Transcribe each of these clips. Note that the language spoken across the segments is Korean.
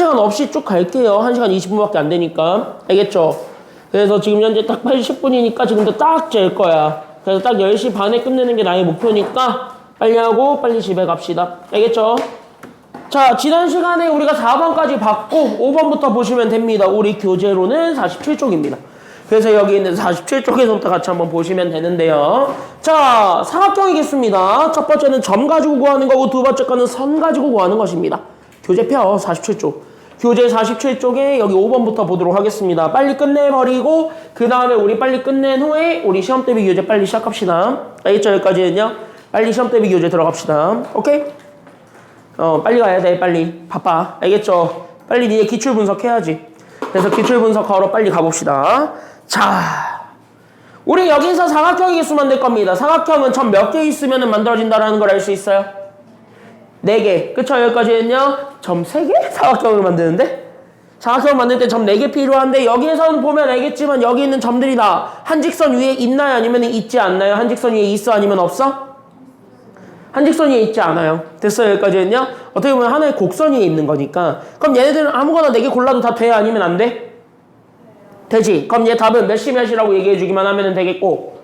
1시간 없이 쭉 갈게요. 1시간 20분밖에 안 되니까. 알겠죠? 그래서 지금 현재 딱 80분이니까 지금도 딱 잴 거야. 그래서 딱 10시 반에 끝내는 게 나의 목표니까 빨리 하고 빨리 집에 갑시다. 알겠죠? 자, 지난 시간에 우리가 4번까지 봤고 5번부터 보시면 됩니다. 우리 교재로는 47쪽입니다. 그래서 여기 있는 47쪽에서부터 같이 한번 보시면 되는데요. 자, 사각형이겠습니다. 첫 번째는 점 가지고 구하는 거고 두 번째 거는 선 가지고 구하는 것입니다. 교재표 47쪽. 교재 47쪽에 여기 5번부터 보도록 하겠습니다. 빨리 끝내버리고 그 다음에 우리 빨리 끝낸 후에 우리 시험 대비 교재 빨리 시작합시다. 알겠죠? 여기까지는요. 빨리 시험 대비 교재 들어갑시다. 오케이? 빨리 가야 돼. 빨리. 바빠. 알겠죠? 빨리 니네 기출 분석해야지. 그래서 기출 분석하러 빨리 가봅시다. 자, 우리 여기서 사각형이 있으면 될 겁니다. 사각형은 점 몇 개 있으면 만들어진다는 걸 알 수 있어요? 4개. 그쵸? 여기까지는요. 점 3개? 사각형을 만드는데? 사각형을 만들 때 점 4개 필요한데 여기에서는 보면 알겠지만 여기 있는 점들이 다 한직선 위에 있나요? 아니면 있지 않나요? 한직선 위에 있어? 아니면 없어? 한직선 위에 있지 않아요. 됐어요? 여기까지는요. 어떻게 보면 하나의 곡선 위에 있는 거니까. 그럼 얘네들은 아무거나 4개 골라도 다 돼? 아니면 안 돼? 되지. 그럼 얘 답은 몇시 몇이라고 얘기해 주기만 하면 되겠고.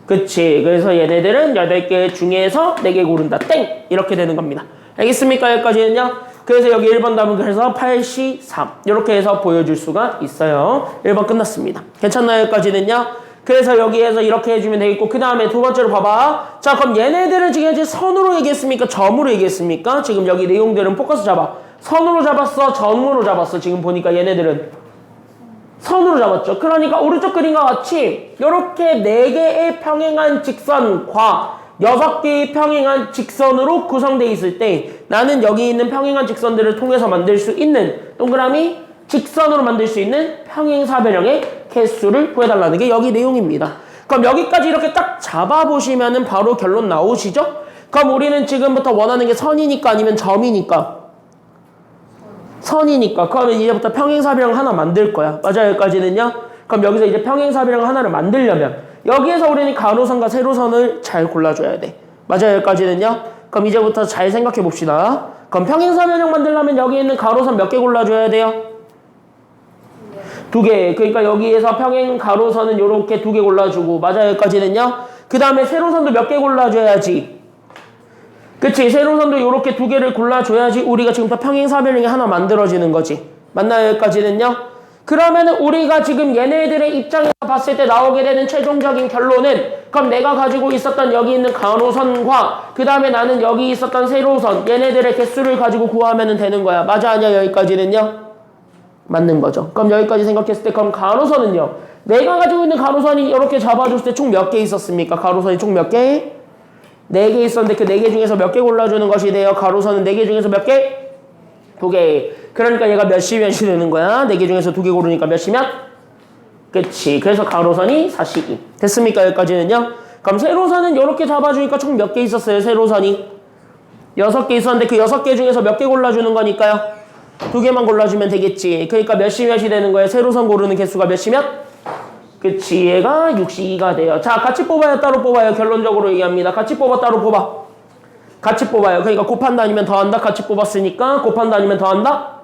그치. 그래서 얘네들은 8개 중에서 4개 고른다. 땡! 이렇게 되는 겁니다. 알겠습니까? 여기까지는요. 그래서 여기 1번 답은 그래서 8시 3. 이렇게 해서 보여줄 수가 있어요. 1번 끝났습니다. 괜찮나요? 여기까지는요. 그래서 여기에서 이렇게 해주면 되겠고 그 다음에 두 번째로 봐봐. 자, 그럼 얘네들은 지금 이제 선으로 얘기했습니까? 점으로 얘기했습니까? 지금 여기 내용들은 포커스 잡아. 선으로 잡았어? 점으로 잡았어? 지금 보니까 얘네들은 선으로 잡았죠. 그러니까 오른쪽 그림과 같이 이렇게 4개의 평행한 직선과 6개의 평행한 직선으로 구성되어 있을 때 나는 여기 있는 평행한 직선들을 통해서 만들 수 있는 동그라미 직선으로 만들 수 있는 평행사변형의 개수를 구해달라는 게 여기 내용입니다. 그럼 여기까지 이렇게 딱 잡아보시면은 바로 결론 나오시죠? 그럼 우리는 지금부터 원하는 게 선이니까 아니면 점이니까? 선이니까. 그러면 이제부터 평행사변형 하나 만들 거야. 맞아요? 여기까지는요? 그럼 여기서 이제 평행사변형 하나를 만들려면 여기에서 우리는 가로선과 세로선을 잘 골라줘야 돼. 맞아요? 여기까지는요? 그럼 이제부터 잘 생각해 봅시다. 그럼 평행사변형 만들려면 여기 있는 가로선 몇 개 골라줘야 돼요? 2개. 그러니까 여기에서 평행 가로선은 이렇게 2개 골라주고 맞아요? 여기까지는요? 그 다음에 세로선도 몇 개 골라줘야지. 그치? 세로선도 이렇게 2개를 골라줘야지 우리가 지금부터 평행사변형이 하나 만들어지는 거지. 맞나요? 여기까지는요? 그러면은 우리가 지금 얘네들의 입장에서 봤을 때 나오게 되는 최종적인 결론은 그럼 내가 가지고 있었던 여기 있는 가로선과 그 다음에 나는 여기 있었던 세로선 얘네들의 개수를 가지고 구하면 되는 거야. 맞아? 아니야? 여기까지는요? 맞는 거죠. 그럼 여기까지 생각했을 때 그럼 가로선은요. 내가 가지고 있는 가로선이 이렇게 잡아줬을 때 총 몇 개 있었습니까? 가로선이 총 몇 개? 4개 있었는데 그 4개 중에서 몇 개 골라주는 것이 돼요? 가로선은 4개 중에서 몇 개? 2개. 그러니까 얘가 몇시 몇이 되는 거야? 4개 중에서 2개 고르니까 몇시 몇? 그치. 그래서 가로선이 42. 됐습니까? 여기까지는요? 그럼 세로선은 이렇게 잡아주니까 총 몇 개 있었어요? 세로선이 6개 있었는데 그 6개 중에서 몇 개 골라주는 거니까요? 2개만 골라주면 되겠지. 그러니까 몇시 몇이 되는 거예요? 세로선 고르는 개수가 몇시 몇? 그치. 얘가 62가 돼요. 자, 같이 뽑아요? 따로 뽑아요? 결론적으로 얘기합니다. 같이 뽑아? 따로 뽑아? 같이 뽑아요. 그러니까 곱한다 아니면 더한다? 같이 뽑았으니까 곱한다 아니면 더한다?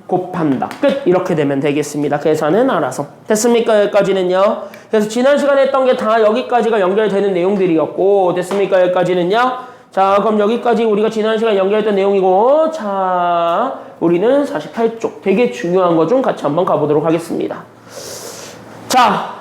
곱한다. 끝. 이렇게 되면 되겠습니다. 계산은 알아서. 됐습니까? 여기까지는요. 그래서 지난 시간에 했던 게 다 여기까지가 연결되는 내용들이었고 됐습니까? 여기까지는요. 자, 그럼 여기까지 우리가 지난 시간에 연결했던 내용이고 자, 우리는 48쪽 되게 중요한 거 좀 같이 한번 가보도록 하겠습니다. 자,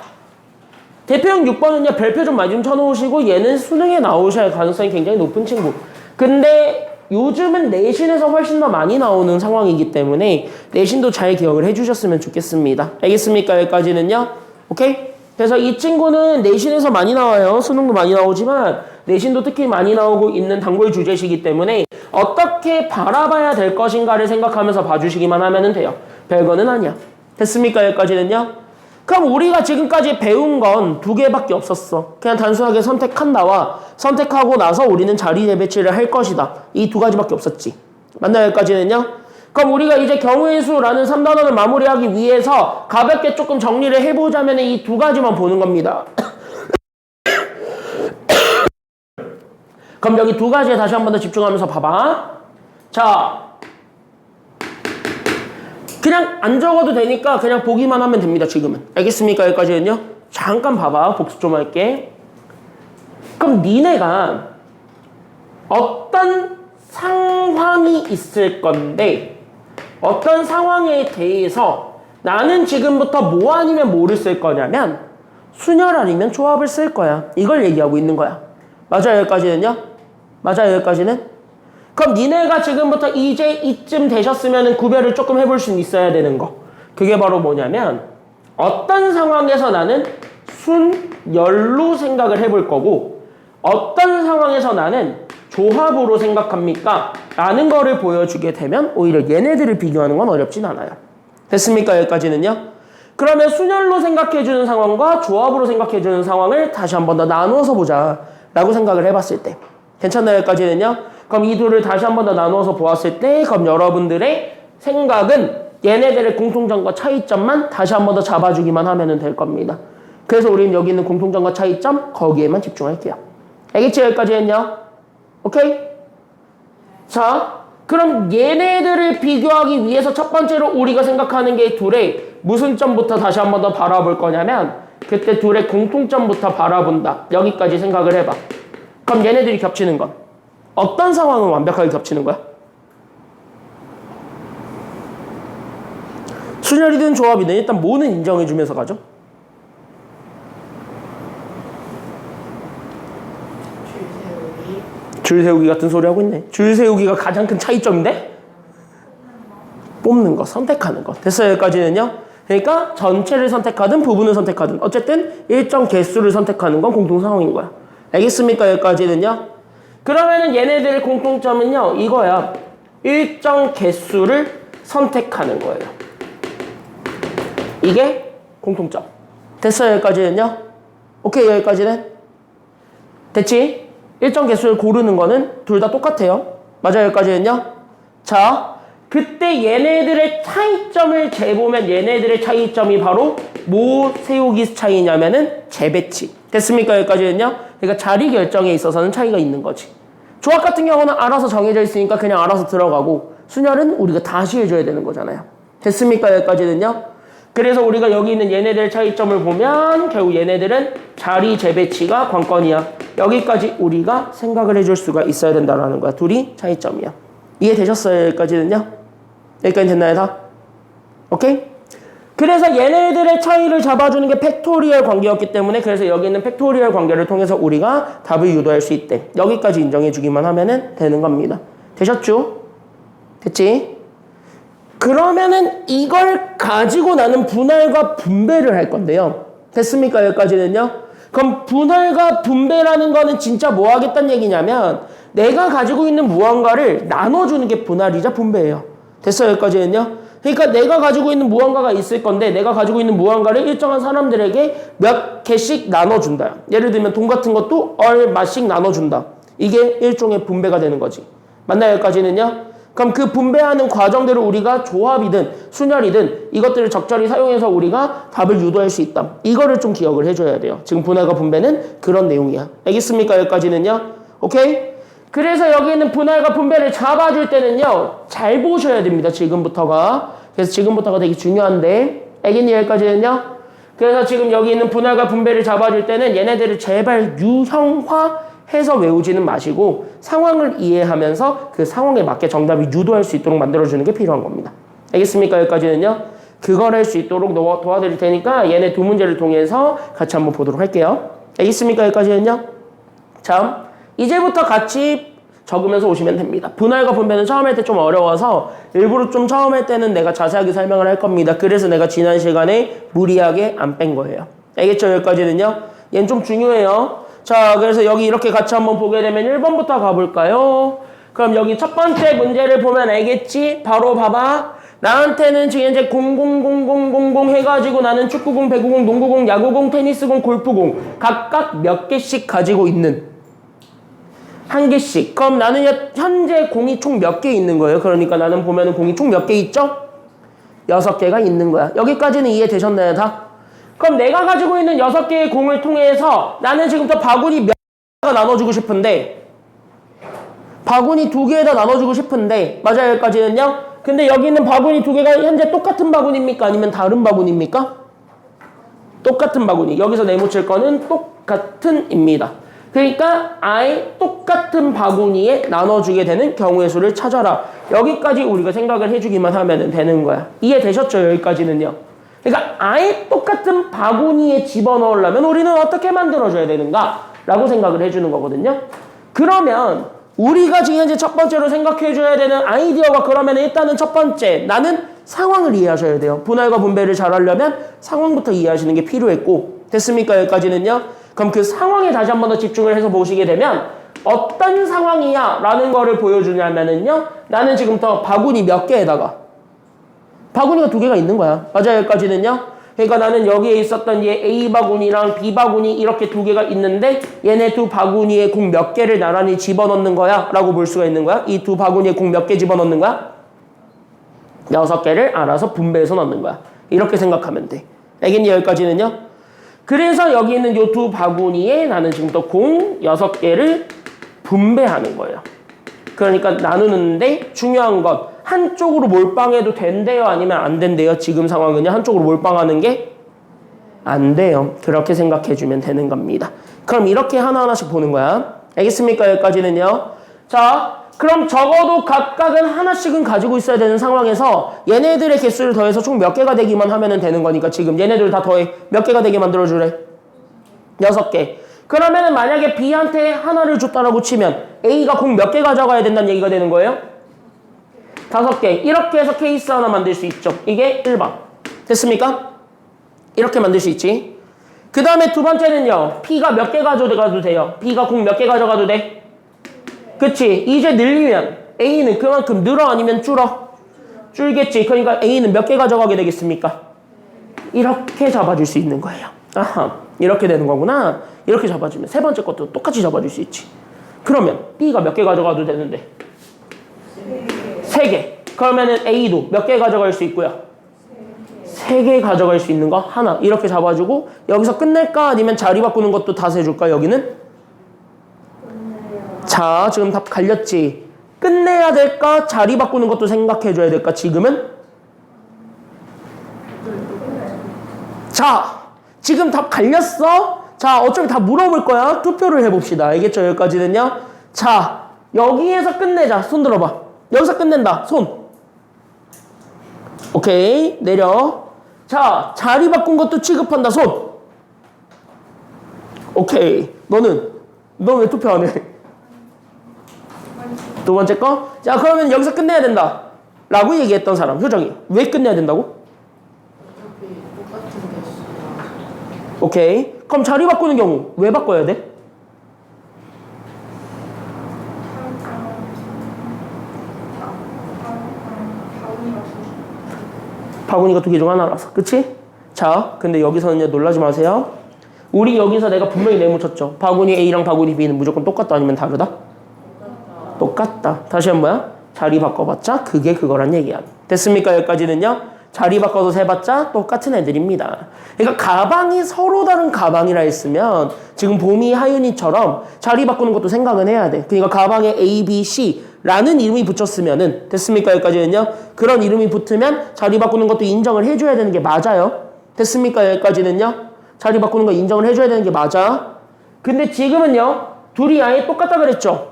대표형 6번은요. 별표 좀 많이 좀 쳐놓으시고 얘는 수능에 나오셔야 할 가능성이 굉장히 높은 친구. 근데 요즘은 내신에서 훨씬 더 많이 나오는 상황이기 때문에 내신도 잘 기억을 해주셨으면 좋겠습니다. 알겠습니까? 여기까지는요. 오케이? 그래서 이 친구는 내신에서 많이 나와요. 수능도 많이 나오지만 내신도 특히 많이 나오고 있는 단골 주제시기 때문에 어떻게 바라봐야 될 것인가를 생각하면서 봐주시기만 하면 돼요. 별거는 아니야. 됐습니까? 여기까지는요. 그럼 우리가 지금까지 배운 건 2개밖에 없었어. 그냥 단순하게 선택한다와 선택하고 나서 우리는 자리 재배치를 할 것이다. 이 2가지밖에 없었지. 맞나요? 여기까지는요? 그럼 우리가 이제 경우의 수라는 3단원을 마무리하기 위해서 가볍게 조금 정리를 해보자면 이 2가지만 보는 겁니다. 그럼 여기 2가지에 다시 한 번 더 집중하면서 봐봐. 자, 그냥 안 적어도 되니까 그냥 보기만 하면 됩니다, 지금은. 알겠습니까? 여기까지는요? 잠깐 봐봐. 복습 좀 할게. 그럼 니네가 어떤 상황이 있을 건데 어떤 상황에 대해서 나는 지금부터 뭐 아니면 뭐를 쓸 거냐면 순열 아니면 조합을 쓸 거야. 이걸 얘기하고 있는 거야. 맞아요, 여기까지는요? 맞아요, 여기까지는? 그럼 니네가 지금부터 이제 이쯤 되셨으면 구별을 조금 해볼 수 있어야 되는 거. 그게 바로 뭐냐면 어떤 상황에서 나는 순열로 생각을 해볼 거고 어떤 상황에서 나는 조합으로 생각합니까? 라는 거를 보여주게 되면 오히려 얘네들을 비교하는 건 어렵진 않아요. 됐습니까? 여기까지는요? 그러면 순열로 생각해주는 상황과 조합으로 생각해주는 상황을 다시 한 번 더 나누어서 보자 라고 생각을 해봤을 때 괜찮나요? 여기까지는요? 그럼 이 둘을 다시 한 번 더 나누어서 보았을 때 그럼 여러분들의 생각은 얘네들의 공통점과 차이점만 다시 한 번 더 잡아주기만 하면 될 겁니다. 그래서 우리는 여기 있는 공통점과 차이점 거기에만 집중할게요. 알겠지? 여기까지는요? 오케이? 자, 그럼 얘네들을 비교하기 위해서 첫 번째로 우리가 생각하는 게 둘의 무슨 점부터 다시 한 번 더 바라볼 거냐면 그때 둘의 공통점부터 바라본다. 여기까지 생각을 해봐. 그럼 얘네들이 겹치는 건 어떤 상황은 완벽하게 겹치는 거야? 순열이든 조합이든 일단 뭐는 인정해주면서 가죠? 줄 세우기 같은 소리 하고 있네. 줄 세우기가 가장 큰 차이점인데? 뽑는 거, 선택하는 거. 됐어요, 여기까지는요? 그러니까 전체를 선택하든 부분을 선택하든 어쨌든 일정 개수를 선택하는 건 공통 상황인 거야. 알겠습니까? 여기까지는요? 그러면은 얘네들의 공통점은요, 이거야. 일정 개수를 선택하는 거예요. 이게 공통점. 됐어요, 여기까지는요? 오케이, 여기까지는? 됐지? 일정 개수를 고르는 거는 둘 다 똑같아요. 맞아요, 여기까지는요? 자, 그때 얘네들의 차이점을 재보면 얘네들의 차이점이 바로 뭐 세우기 차이냐면은 재배치. 됐습니까? 여기까지는요? 그러니까 자리 결정에 있어서는 차이가 있는 거지. 조합 같은 경우는 알아서 정해져 있으니까 그냥 알아서 들어가고 순열은 우리가 다시 해줘야 되는 거잖아요. 됐습니까? 여기까지는요? 그래서 우리가 여기 있는 얘네들 차이점을 보면 결국 얘네들은 자리 재배치가 관건이야. 여기까지 우리가 생각을 해줄 수가 있어야 된다는 거야. 둘이 차이점이야. 이해되셨어요? 여기까지는요? 여기까지 됐나요 다? 오케이? 그래서 얘네들의 차이를 잡아주는 게 팩토리얼 관계였기 때문에 그래서 여기 있는 팩토리얼 관계를 통해서 우리가 답을 유도할 수 있대. 여기까지 인정해주기만 하면 되는 겁니다. 되셨죠? 됐지? 그러면은 이걸 가지고 나는 분할과 분배를 할 건데요. 됐습니까? 여기까지는요? 그럼 분할과 분배라는 거는 진짜 뭐 하겠다는 얘기냐면 내가 가지고 있는 무언가를 나눠주는 게 분할이자 분배예요. 됐어요? 여기까지는요? 그러니까 내가 가지고 있는 무언가가 있을 건데 내가 가지고 있는 무언가를 일정한 사람들에게 몇 개씩 나눠준다. 예를 들면 돈 같은 것도 얼마씩 나눠준다. 이게 일종의 분배가 되는 거지. 맞나요? 여기까지는요? 그럼 그 분배하는 과정대로 우리가 조합이든 순열이든 이것들을 적절히 사용해서 우리가 답을 유도할 수 있다. 이거를 좀 기억을 해줘야 돼요. 지금 분할과 분배는 그런 내용이야. 알겠습니까? 여기까지는요? 오케이? 그래서 여기 있는 분할과 분배를 잡아줄 때는요. 잘 보셔야 됩니다. 지금부터가. 그래서 지금부터가 되게 중요한데 알겠니? 여기까지는요? 그래서 지금 여기 있는 분할과 분배를 잡아줄 때는 얘네들을 제발 유형화해서 외우지는 마시고 상황을 이해하면서 그 상황에 맞게 정답을 유도할 수 있도록 만들어주는 게 필요한 겁니다. 알겠습니까? 여기까지는요? 그걸 할 수 있도록 도와드릴 테니까 얘네 두 문제를 통해서 같이 한번 보도록 할게요. 알겠습니까? 여기까지는요? 자, 이제부터 같이 적으면서 오시면 됩니다. 분할과 분배는 처음 할 때 좀 어려워서 일부러 좀 처음 할 때는 내가 자세하게 설명을 할 겁니다. 그래서 내가 지난 시간에 무리하게 안 뺀 거예요. 알겠죠? 여기까지는요? 얘는 좀 중요해요. 자, 그래서 여기 이렇게 같이 한번 보게 되면 1번부터 가볼까요? 그럼 여기 첫 번째 문제를 보면 알겠지? 바로 봐봐. 나한테는 지금 현재 000000 해가지고 나는 축구공, 배구공, 농구공, 야구공, 테니스공, 골프공 각각 몇 개씩 가지고 있는 한 개씩. 그럼 나는 현재 공이 총 몇 개 있는 거예요? 그러니까 나는 보면은 공이 총 몇 개 있죠? 6개가 있는 거야. 여기까지는 이해되셨나요, 다? 그럼 내가 가지고 있는 6개의 공을 통해서 나는 지금부터 바구니 몇 개가 나눠주고 싶은데 바구니 2개에다 나눠주고 싶은데 맞아요? 여기까지는요? 근데 여기 있는 바구니 두 개가 현재 똑같은 바구니입니까? 아니면 다른 바구니입니까? 똑같은 바구니. 여기서 네모칠 거는 똑같은입니다. 그러니까 아예 똑같은 바구니에 나눠주게 되는 경우의 수를 찾아라. 여기까지 우리가 생각을 해주기만 하면 되는 거야. 이해되셨죠? 여기까지는요. 그러니까 아예 똑같은 바구니에 집어넣으려면 우리는 어떻게 만들어줘야 되는가? 라고 생각을 해주는 거거든요. 그러면 우리가 지금 현재 첫 번째로 생각해줘야 되는 아이디어가 그러면 일단은 첫 번째, 나는 상황을 이해하셔야 돼요. 분할과 분배를 잘 하려면 상황부터 이해하시는 게 필요했고, 됐습니까? 여기까지는요. 그럼 그 상황에 다시 한 번 더 집중을 해서 보시게 되면 어떤 상황이야? 라는 거를 보여주냐면은요. 나는 지금부터 바구니 몇 개에다가 바구니가 두 개가 있는 거야. 맞아요? 여기까지는요. 그러니까 나는 여기에 있었던 얘 A 바구니랑 B 바구니 이렇게 두 개가 있는데 얘네 두 바구니에 공 몇 개를 나란히 집어넣는 거야? 라고 볼 수가 있는 거야. 이 두 바구니에 공 몇 개 집어넣는 거야? 6개를 알아서 분배해서 넣는 거야. 이렇게 생각하면 돼. 알겠니? 여기까지는요. 그래서 여기 있는 이 두 바구니에 나는 지금부터 공 6개를 분배하는 거예요. 그러니까 나누는데 중요한 것, 한쪽으로 몰빵해도 된대요? 아니면 안 된대요? 지금 상황은요. 한쪽으로 몰빵하는 게 안 돼요. 그렇게 생각해주면 되는 겁니다. 그럼 이렇게 하나하나씩 보는 거야. 알겠습니까? 여기까지는요. 자, 그럼 적어도 각각은 하나씩은 가지고 있어야 되는 상황에서 얘네들의 개수를 더해서 총 몇 개가 되기만 하면 되는 거니까 지금 얘네들 다 더해. 몇 개가 되게 만들어주래? 6개. 그러면은 만약에 B한테 하나를 줬다라고 치면 A가 공 몇 개 가져가야 된다는 얘기가 되는 거예요? 5개. 이렇게 해서 케이스 하나 만들 수 있죠. 이게 1번. 됐습니까? 이렇게 만들 수 있지. 그 다음에 두 번째는요. P가 몇 개 가져가도 돼요? B가 공 몇 개 가져가도 돼? 그치. 이제 늘리면 A는 그만큼 늘어 아니면 줄어? 줄겠지. 그러니까 A는 몇 개 가져가게 되겠습니까? 이렇게 잡아줄 수 있는 거예요. 아하, 이렇게 되는 거구나. 이렇게 잡아주면 세 번째 것도 똑같이 잡아줄 수 있지. 그러면 B가 몇 개 가져가도 되는데? 3개. 그러면은 A도 몇 개 가져갈 수 있고요? 3개 가져갈 수 있는 거 하나. 이렇게 잡아주고 여기서 끝낼까? 아니면 자리 바꾸는 것도 다 세줄까? 여기는? 자, 지금 답 갈렸지? 끝내야 될까? 자리 바꾸는 것도 생각해줘야 될까? 지금은? 자, 지금 답 갈렸어? 자, 어차피 다 물어볼 거야. 투표를 해봅시다. 알겠죠? 여기까지는요. 자, 여기에서 끝내자. 손 들어봐. 여기서 끝낸다. 손. 오케이. 내려. 자, 자리 바꾼 것도 취급한다. 손. 오케이. 너는? 너 왜 투표 안 해? 두 번째 거? 자, 그러면 여기서 끝내야 된다. 라고 얘기했던 사람. 효정이. 왜 끝내야 된다고? 오케이. 그럼 자리 바꾸는 경우 왜 바꿔야 돼? 바구니가 두 개 중 하나라서. 그치? 자, 근데 여기서는 놀라지 마세요. 우리 여기서 내가 분명히 내묻혔죠. 바구니 A랑 바구니 B는 무조건 똑같다 아니면 다르다? 똑같다. 다시 한 번야. 자리 바꿔봤자 그게 그거란 얘기야. 됐습니까? 여기까지는요. 자리 바꿔서 세봤자 똑같은 애들입니다. 그러니까 가방이 서로 다른 가방이라 했으면 지금 봄이 하윤이처럼 자리 바꾸는 것도 생각은 해야 돼. 그러니까 가방에 A, B, C라는 이름이 붙였으면은 됐습니까? 여기까지는요. 그런 이름이 붙으면 자리 바꾸는 것도 인정을 해줘야 되는 게 맞아요. 됐습니까? 여기까지는요. 자리 바꾸는 거 인정을 해줘야 되는 게 맞아. 근데 지금은요. 둘이 아예 똑같다 그랬죠.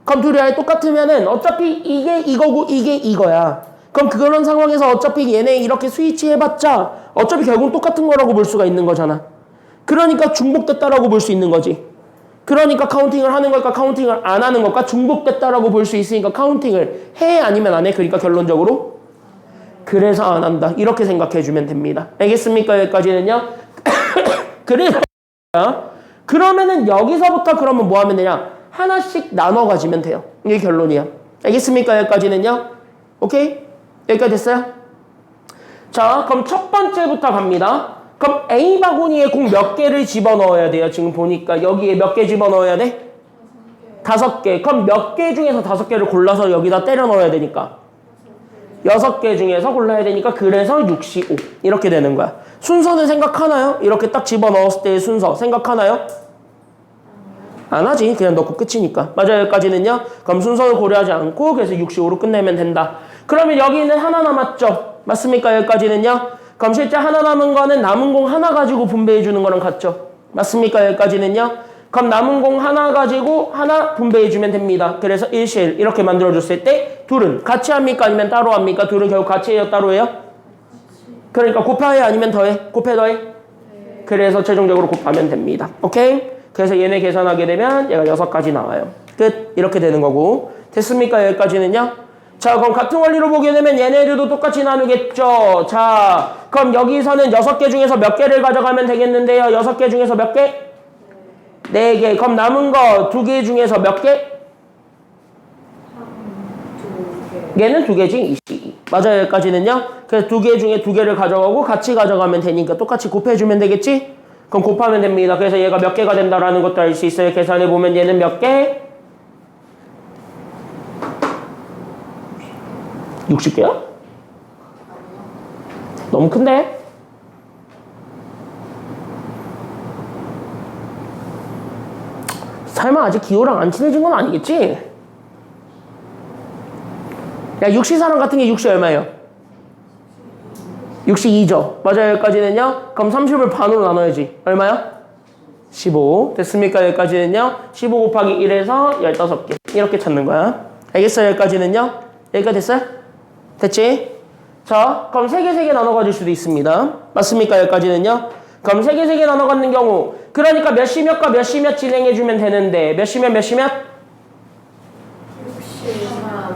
그럼 둘이 아예 똑같으면은 어차피 이게 이거고 이게 이거야. 그럼 그런 상황에서 어차피 얘네 이렇게 스위치 해봤자 어차피 결국 똑같은 거라고 볼 수가 있는 거잖아. 그러니까 중복됐다라고 볼 수 있는 거지. 그러니까 카운팅을 하는 걸까 카운팅을 안 하는 걸까 중복됐다라고 볼 수 있으니까 카운팅을 해 아니면 안 해. 그러니까 결론적으로 그래서 안 한다. 이렇게 생각해주면 됩니다. 알겠습니까? 여기까지는요. 그래서 그러면은 여기서부터 그러면 뭐 하면 되냐? 하나씩 나눠 가지면 돼요. 이게 결론이야. 알겠습니까? 여기까지는요. 오케이? 여기까지 됐어요? 자, 그럼 첫 번째부터 갑니다. 그럼 A 바구니에 공 몇 개를 집어넣어야 돼요? 지금 보니까 여기에 몇 개 집어넣어야 돼? 5개. 그럼 몇 개 중에서 5개를 골라서 여기다 때려 넣어야 되니까 6개 중에서 골라야 되니까 그래서 65 이렇게 되는 거야. 순서는 생각하나요? 이렇게 딱 집어넣었을 때의 순서 생각하나요? 안 하지. 그냥 넣고 끝이니까. 맞아요. 여기까지는요. 그럼 순서를 고려하지 않고 그래서 65로 끝내면 된다. 그러면 여기는 하나 남았죠? 맞습니까? 여기까지는요? 그럼 실제 하나 남은 거는 남은 공 하나 가지고 분배해 주는 거랑 같죠? 맞습니까? 여기까지는요? 그럼 남은 공 하나 가지고 하나 분배해 주면 됩니다. 그래서 1실 이렇게 만들어 줬을 때 둘은 같이 합니까? 아니면 따로 합니까? 둘은 결국 같이 해요? 따로 해요? 그러니까 곱해 아니면 더해? 곱해 더해? 그래서 최종적으로 곱하면 됩니다. 오케이? 그래서 얘네 계산하게 되면 얘가 6가지 나와요. 끝. 이렇게 되는 거고. 됐습니까? 여기까지는요? 자, 그럼 같은 원리로 보게 되면 얘네들도 똑같이 나누겠죠. 자, 그럼 여기서는 6개 중에서 몇 개를 가져가면 되겠는데요. 6개 중에서 몇 개? 4개. 그럼 남은 거 2개 중에서 몇 개? 얘는 2개지. 22. 맞아요. 여기까지는요. 그래서 2개 중에 2개를 가져가고 같이 가져가면 되니까 똑같이 곱해주면 되겠지? 그럼 곱하면 됩니다. 그래서 얘가 몇 개가 된다라는 것도 알 수 있어요. 계산해보면 얘는 몇 개? 60개야? 너무 큰데? 설마 아직 기호랑 안 친해진 건 아니겠지? 야, 64랑 같은 게 60 얼마예요? 62죠. 맞아요. 여기까지는요. 그럼 30을 반으로 나눠야지. 얼마야? 15. 됐습니까? 여기까지는요. 15 곱하기 1에서 15개. 이렇게 찾는 거야. 알겠어요? 여기까지는요. 여기까지 됐어요? 됐지? 자, 그럼 3개 나눠 가질 수도 있습니다. 맞습니까? 여기까지는요. 그럼 3개 나눠 갖는 경우 그러니까 몇 시 몇과 몇 시 몇 진행해주면 되는데 몇 시 몇 시 몇?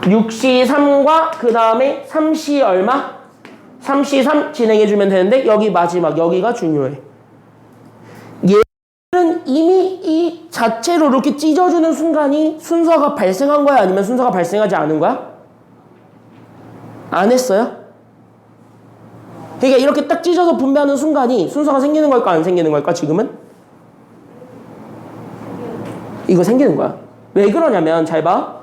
6시 3과 그 다음에 3시 얼마? 3시 3 진행해주면 되는데 여기 마지막 여기가 중요해. 얘는 이미 이 자체로 이렇게 찢어주는 순간이 순서가 발생한 거야? 아니면 순서가 발생하지 않은 거야? 안 했어요? 그러니까 이렇게 딱 찢어서 분배하는 순간이 순서가 생기는 걸까 안 생기는 걸까 지금은? 이거 생기는 거야. 왜 그러냐면 잘 봐.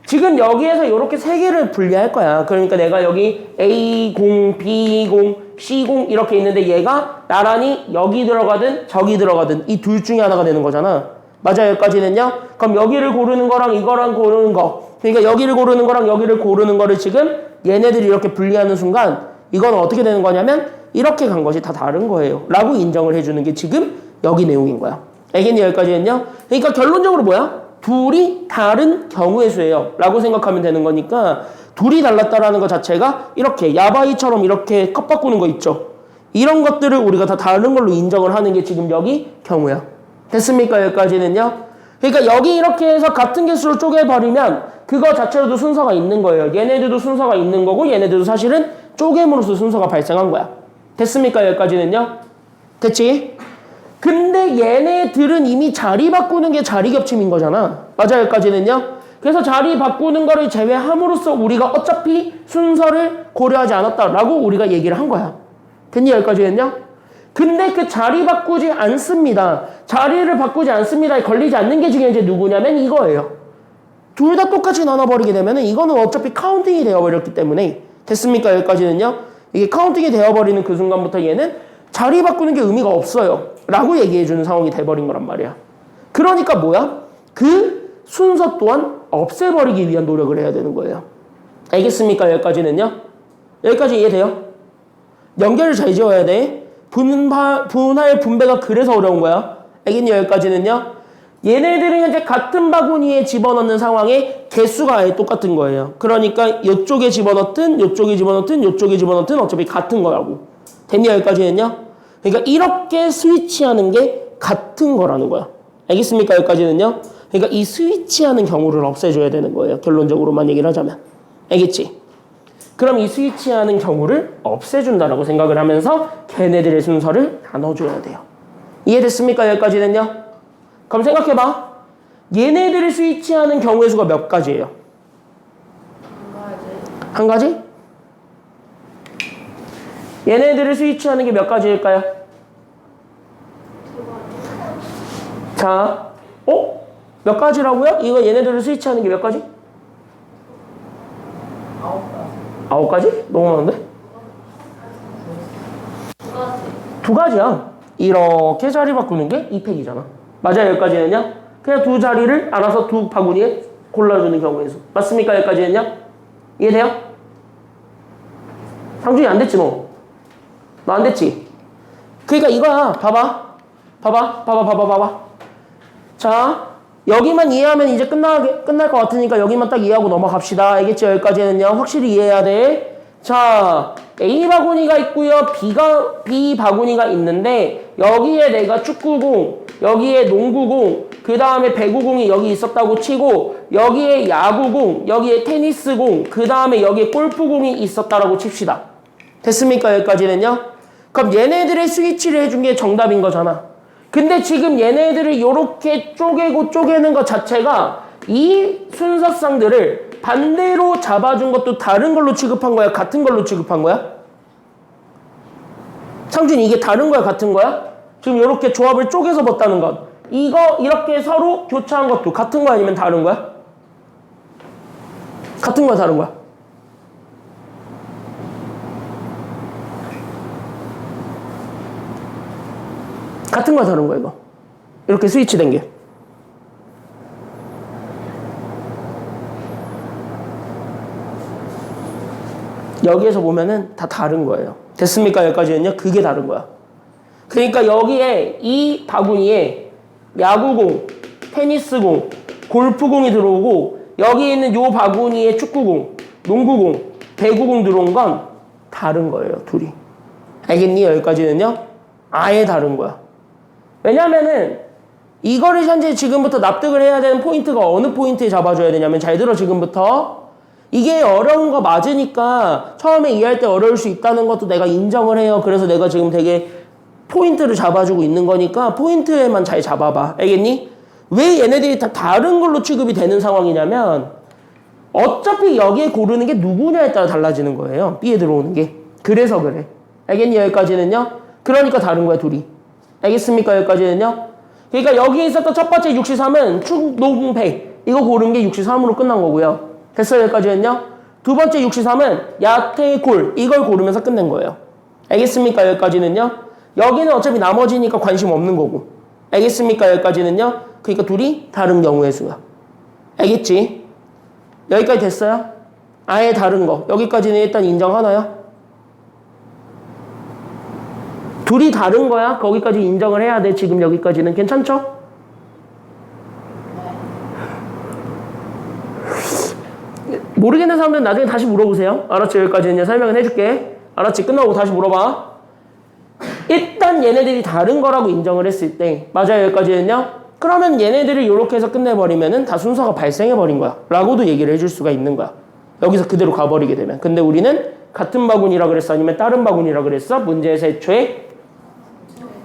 지금 여기에서 이렇게 3개를 분리할 거야. 그러니까 내가 여기 A공, B공, C공 이렇게 있는데 얘가 나란히 여기 들어가든 저기 들어가든 이 둘 중에 하나가 되는 거잖아. 맞아요. 여기까지는요. 그럼 여기를 고르는 거랑 이거랑 고르는 거. 그러니까 여기를 고르는 거랑 여기를 고르는 거를 지금 얘네들이 이렇게 분리하는 순간 이건 어떻게 되는 거냐면 이렇게 간 것이 다 다른 거예요. 라고 인정을 해주는 게 지금 여기 내용인 거야. 알겠니? 여기까지는요. 그러니까 결론적으로 뭐야? 둘이 다른 경우의 수예요. 라고 생각하면 되는 거니까 둘이 달랐다라는 것 자체가 이렇게 야바이처럼 이렇게 컵 바꾸는 거 있죠. 이런 것들을 우리가 다 다른 걸로 인정을 하는 게 지금 여기 경우야. 됐습니까? 여기까지는요. 그러니까 여기 이렇게 해서 같은 개수로 쪼개버리면 그거 자체로도 순서가 있는 거예요. 얘네들도 순서가 있는 거고 얘네들도 사실은 쪼개므로써 순서가 발생한 거야. 됐습니까? 여기까지는요. 됐지? 근데 얘네들은 이미 자리 바꾸는 게 자리 겹침인 거잖아. 맞아요. 여기까지는요. 그래서 자리 바꾸는 거를 제외함으로써 우리가 어차피 순서를 고려하지 않았다라고 우리가 얘기를 한 거야. 됐니? 여기까지는요. 근데 그 자리 바꾸지 않습니다. 자리를 바꾸지 않습니다에 걸리지 않는 게 지금 이제 누구냐면 이거예요. 둘 다 똑같이 나눠버리게 되면 이거는 어차피 카운팅이 되어버렸기 때문에 됐습니까? 여기까지는요. 이게 카운팅이 되어버리는 그 순간부터 얘는 자리 바꾸는 게 의미가 없어요. 라고 얘기해주는 상황이 돼버린 거란 말이야. 그러니까 뭐야? 그 순서 또한 없애버리기 위한 노력을 해야 되는 거예요. 알겠습니까? 여기까지는요. 여기까지 이해돼요? 연결을 잘 지어야 돼. 분할, 분배가 그래서 어려운 거야. 알겠니? 여기까지는요. 얘네들은 현재 같은 바구니에 집어넣는 상황에 개수가 아예 똑같은 거예요. 그러니까 이쪽에 집어넣든 이쪽에 집어넣든 이쪽에 집어넣든 어차피 같은 거라고. 됐니? 여기까지는요. 그러니까 이렇게 스위치하는 게 같은 거라는 거야. 알겠습니까? 여기까지는요. 그러니까 이 스위치하는 경우를 없애줘야 되는 거예요. 결론적으로만 얘기를 하자면. 알겠지? 그럼 이 스위치하는 경우를 없애준다라고 생각을 하면서 걔네들의 순서를 나눠줘야 돼요. 이해됐습니까? 여기까지는요. 그럼 생각해봐. 얘네들이 스위치하는 경우의 수가 몇 가지예요? 한 가지? 얘네들을 스위치하는 게 몇 가지일까요? 자, 몇 가지라고요? 이거 얘네들을 스위치하는 게 몇 가지? 9가지? 너무 많은데? 2가지야. 이렇게 자리 바꾸는 게 2팩이잖아. 맞아요. 여기까지는요. 그냥 두 자리를 알아서 두 바구니에 골라주는 경우의 수. 맞습니까? 여기까지는요. 이해돼요? 상준이 안 됐지 너. 너 안 됐지? 그러니까 이거야. 봐봐. 자, 여기만 이해하면 이제 끝날 것 같으니까 여기만 딱 이해하고 넘어갑시다. 알겠지? 여기까지는요. 확실히 이해해야 돼. 자, A 바구니가 있고요. B 바구니가 있는데 여기에 내가 축구공, 여기에 농구공, 그 다음에 배구공이 여기 있었다고 치고 여기에 야구공, 여기에 테니스공, 그 다음에 여기에 골프공이 있었다라고 칩시다. 됐습니까? 여기까지는요. 그럼 얘네들의 스위치를 해준 게 정답인 거잖아. 근데 지금 얘네들을 이렇게 쪼개는 것 자체가 이 순서상들을 반대로 잡아준 것도 다른 걸로 취급한 거야? 같은 걸로 취급한 거야? 상준이 이게 다른 거야? 같은 거야? 지금 이렇게 조합을 쪼개서 봤다는 것. 이거 이렇게 서로 교차한 것도 같은 거야? 아니면 다른 거야? 같은 거야? 다른 거야? 같은 거야? 다른 거야? 이거 이렇게 스위치 된 게. 여기에서 보면은 다 다른 거예요. 됐습니까? 여기까지는요. 그게 다른 거야. 그러니까 여기에 이 바구니에 야구공, 테니스공, 골프공이 들어오고 여기 있는 요 바구니에 축구공, 농구공, 배구공 들어온 건 다른 거예요. 둘이. 알겠니? 여기까지는요. 아예 다른 거야. 왜냐면은 이거를 현재 지금부터 납득을 해야 되는 포인트가 어느 포인트에 잡아줘야 되냐면 잘 들어 지금부터. 이게 어려운 거 맞으니까 처음에 이해할 때 어려울 수 있다는 것도 내가 인정을 해요. 그래서 내가 지금 되게 포인트를 잡아주고 있는 거니까 포인트에만 잘 잡아봐. 알겠니? 왜 얘네들이 다 다른 걸로 취급이 되는 상황이냐면 어차피 여기에 고르는 게 누구냐에 따라 달라지는 거예요. B에 들어오는 게. 그래서 그래. 알겠니? 여기까지는요. 그러니까 다른 거야 둘이. 알겠습니까? 여기까지는요. 그러니까 여기 있었던 첫 번째 63은 축농배 이거 고른 게 63으로 끝난 거고요. 됐어요? 여기까지는요. 두 번째 63은 야태골 이걸 고르면서 끝낸 거예요. 알겠습니까? 여기까지는요. 여기는 어차피 나머지니까 관심 없는 거고. 알겠습니까? 여기까지는요. 그러니까 둘이 다른 경우의 수야. 알겠지? 여기까지 됐어요? 아예 다른 거. 여기까지는 일단 인정하나요? 둘이 다른 거야? 거기까지 인정을 해야 돼. 지금 여기까지는. 괜찮죠? 모르겠는 사람들은 나중에 다시 물어보세요. 알았지? 여기까지는 설명은 해줄게. 알았지? 끝나고 다시 물어봐. 일단 얘네들이 다른 거라고 인정을 했을 때 맞아요? 여기까지는요? 그러면 얘네들을 이렇게 해서 끝내버리면은 다 순서가 발생해버린 거야 라고도 얘기를 해줄 수가 있는 거야. 여기서 그대로 가버리게 되면. 근데 우리는 같은 바구니라 그랬어? 아니면 다른 바구니라 그랬어? 문제에서 애초에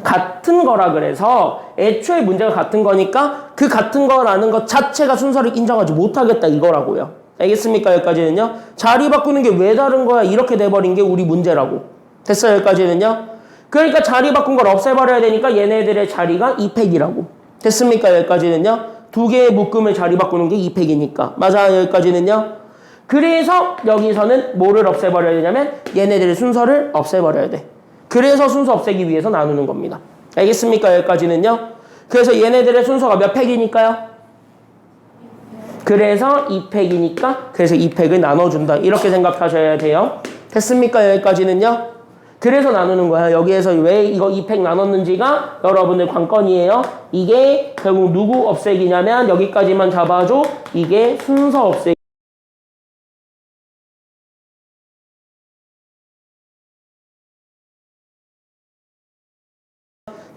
같은 거라 그래서 애초에 문제가 같은 거니까 그 같은 거라는 것 자체가 순서를 인정하지 못하겠다 이거라고요. 알겠습니까? 여기까지는요. 자리 바꾸는 게 왜 다른 거야? 이렇게 돼버린 게 우리 문제라고. 됐어요? 여기까지는요. 그러니까 자리 바꾼 걸 없애버려야 되니까 얘네들의 자리가 2팩이라고. 됐습니까? 여기까지는요. 두 개의 묶음을 자리 바꾸는 게 2팩이니까. 맞아요? 여기까지는요. 그래서 여기서는 뭐를 없애버려야 되냐면 얘네들의 순서를 없애버려야 돼. 그래서 순서 없애기 위해서 나누는 겁니다. 알겠습니까? 여기까지는요. 그래서 얘네들의 순서가 몇 팩이니까요? 그래서 2팩이니까 그래서 2팩을 나눠준다. 이렇게 생각하셔야 돼요. 됐습니까? 여기까지는요. 그래서 나누는 거야. 여기에서 왜 이거 2팩 나눴는지가 여러분들 관건이에요. 이게 결국 누구 없애기냐면 여기까지만 잡아줘. 이게 순서 없애기.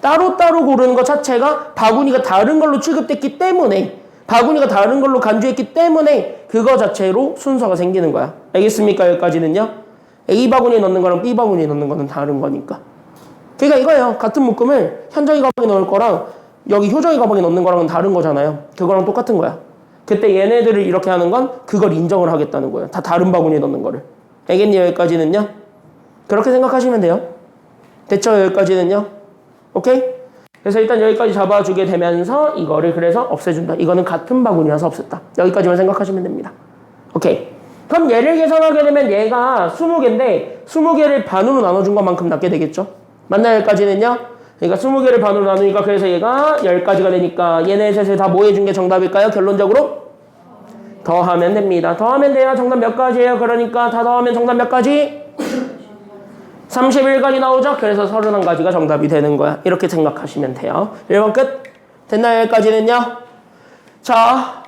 따로따로 고르는 것 자체가 바구니가 다른 걸로 취급됐기 때문에 바구니가 다른 걸로 간주했기 때문에 그거 자체로 순서가 생기는 거야. 알겠습니까? 여기까지는요. A 바구니에 넣는 거랑 B 바구니에 넣는 거는 다른 거니까. 그러니까 이거예요. 같은 묶음을 현정이 가방에 넣을 거랑 여기 효정이 가방에 넣는 거랑은 다른 거잖아요. 그거랑 똑같은 거야. 그때 얘네들을 이렇게 하는 건 그걸 인정을 하겠다는 거예요. 다 다른 바구니에 넣는 거를. 알겠니? 여기까지는요. 그렇게 생각하시면 돼요. 됐죠? 여기까지는요. 오케이? 그래서 일단 여기까지 잡아주게 되면서 이거를 그래서 없애준다. 이거는 같은 바구니여서 없앴다. 여기까지만 생각하시면 됩니다. 오케이. 그럼 얘를 계산하게 되면 얘가 20개인데 20개를 반으로 나눠준 것만큼 낫게 되겠죠? 맞나요? 여기까지는요? 그러니까 20개를 반으로 나누니까 그래서 얘가 10가지가 되니까 얘네 셋을 다 뭐 해준 게 정답일까요? 결론적으로? 더하면 됩니다. 더하면 돼요. 정답 몇 가지예요? 그러니까 다 더하면 정답 몇 가지? 31가지 나오죠? 그래서 31가지가 정답이 되는 거야. 이렇게 생각하시면 돼요. 1번 끝. 됐나요? 여기까지는요? 자,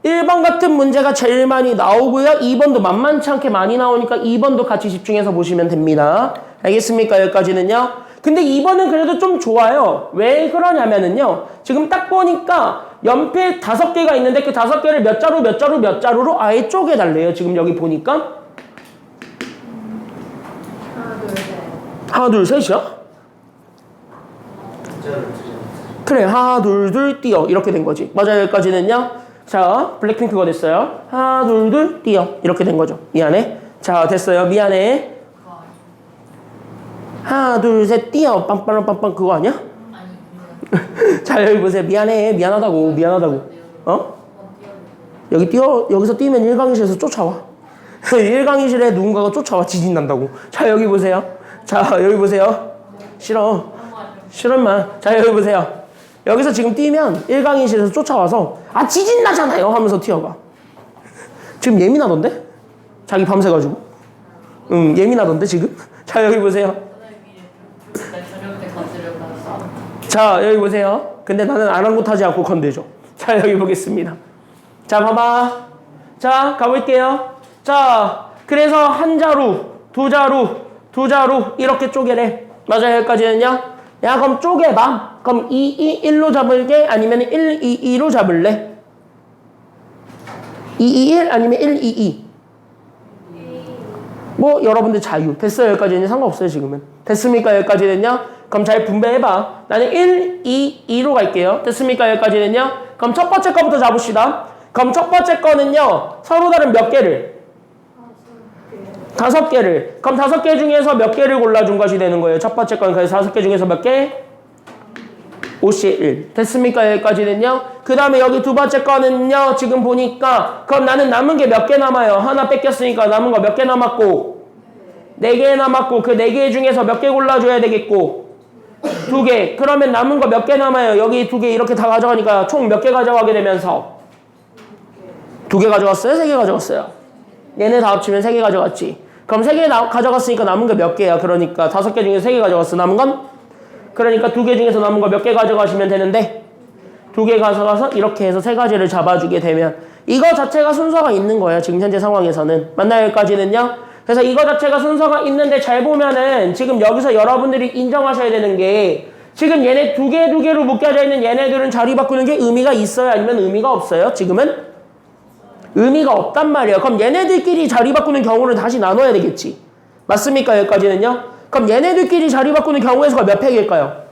1번 같은 문제가 제일 많이 나오고요. 2번도 만만치 않게 많이 나오니까 2번도 같이 집중해서 보시면 됩니다. 알겠습니까? 여기까지는요? 근데 2번은 그래도 좀 좋아요. 왜 그러냐면은요. 지금 딱 보니까 연필 5개가 있는데 그 5개를 몇 자루 몇 자루 몇 자루로 아예 쪼개달래요. 지금 여기 보니까. 하나, 둘, 셋이야? 그래, 하나, 둘, 둘, 띄어. 이렇게 된 거지. 맞아요, 여기까지는요? 자, 블랙핑크가 됐어요. 하나, 둘, 둘, 띄어. 이렇게 된 거죠. 미안해. 자, 됐어요. 미안해. 하나, 둘, 셋, 띄어. 빵빵빵빵 그거 아니야? 자, 여기 보세요. 미안해. 미안하다고. 미안하다고. 어? 여기 띄어. 여기서 띄면 1강의실에서 쫓아와. 1강의실에 누군가가 쫓아와. 지진 난다고. 자, 여기 보세요. 자, 여기 보세요. 싫어. 싫어, 인마. 자, 여기 보세요. 여기서 지금 뛰면 1강의실에서 쫓아와서 아, 지진 나잖아요 하면서 튀어가. 지금 예민하던데? 자기 밤새가지고. 응, 예민하던데 지금? 자, 여기 보세요. 자, 여기 보세요. 근데 나는 아랑곳하지 않고 건들죠. 자, 여기 보겠습니다. 자, 봐봐. 자, 가볼게요. 자, 그래서 한 자루, 두 자루, 두 자루 이렇게 쪼개래. 맞아요, 여기까지는요? 야, 그럼 쪼개봐. 그럼 2, 2, 1로 잡을게? 아니면 1, 2, 2로 잡을래? 2, 2, 1 아니면 1, 2, 2? 뭐 여러분들 자유. 됐어요, 여기까지는 상관없어요, 지금은. 됐습니까, 여기까지는요? 그럼 잘 분배해봐. 나는 1, 2, 2로 갈게요. 됐습니까, 여기까지는요? 그럼 첫 번째 거부터 잡읍시다. 그럼 첫 번째 거는요, 서로 다른 몇 개를? 5개를. 그럼 5개 중에서 몇 개를 골라준 것이 되는 거예요. 첫 번째 건 그래서 5개 중에서 몇 개? 5의 1. 됐습니까? 여기까지는요. 그 다음에 여기 두 번째 거는요. 지금 보니까 그럼 나는 남은 게 몇 개 남아요? 하나 뺏겼으니까 남은 거 몇 개 남았고 4개 남았고 그 4개 중에서 몇 개 골라줘야 되겠고 2개. 그러면 남은 거 몇 개 남아요? 여기 2개 이렇게 다 가져가니까 총 몇 개 가져가게 되면서 2개 가져갔어요? 3개 가져갔어요? 얘네 다 합치면 3개 가져갔지. 그럼 3개 가져갔으니까 남은 게 몇 개야? 그러니까 5개 중에서 3개 가져갔어. 남은 건? 그러니까 2개 중에서 남은 거 몇 개 가져가시면 되는데 2개 가져가서 이렇게 해서 3가지를 잡아주게 되면 이거 자체가 순서가 있는 거예요. 지금 현재 상황에서는. 맞나요? 여기까지는요? 그래서 이거 자체가 순서가 있는데 잘 보면은 지금 여기서 여러분들이 인정하셔야 되는 게 지금 얘네 2개로 묶여져 있는 얘네들은 자리 바꾸는 게 의미가 있어요? 아니면 의미가 없어요? 지금은? 의미가 없단 말이에요. 그럼 얘네들끼리 자리 바꾸는 경우를 다시 나눠야 되겠지. 맞습니까? 여기까지는요? 그럼 얘네들끼리 자리 바꾸는 경우의 수가 몇 팩일까요?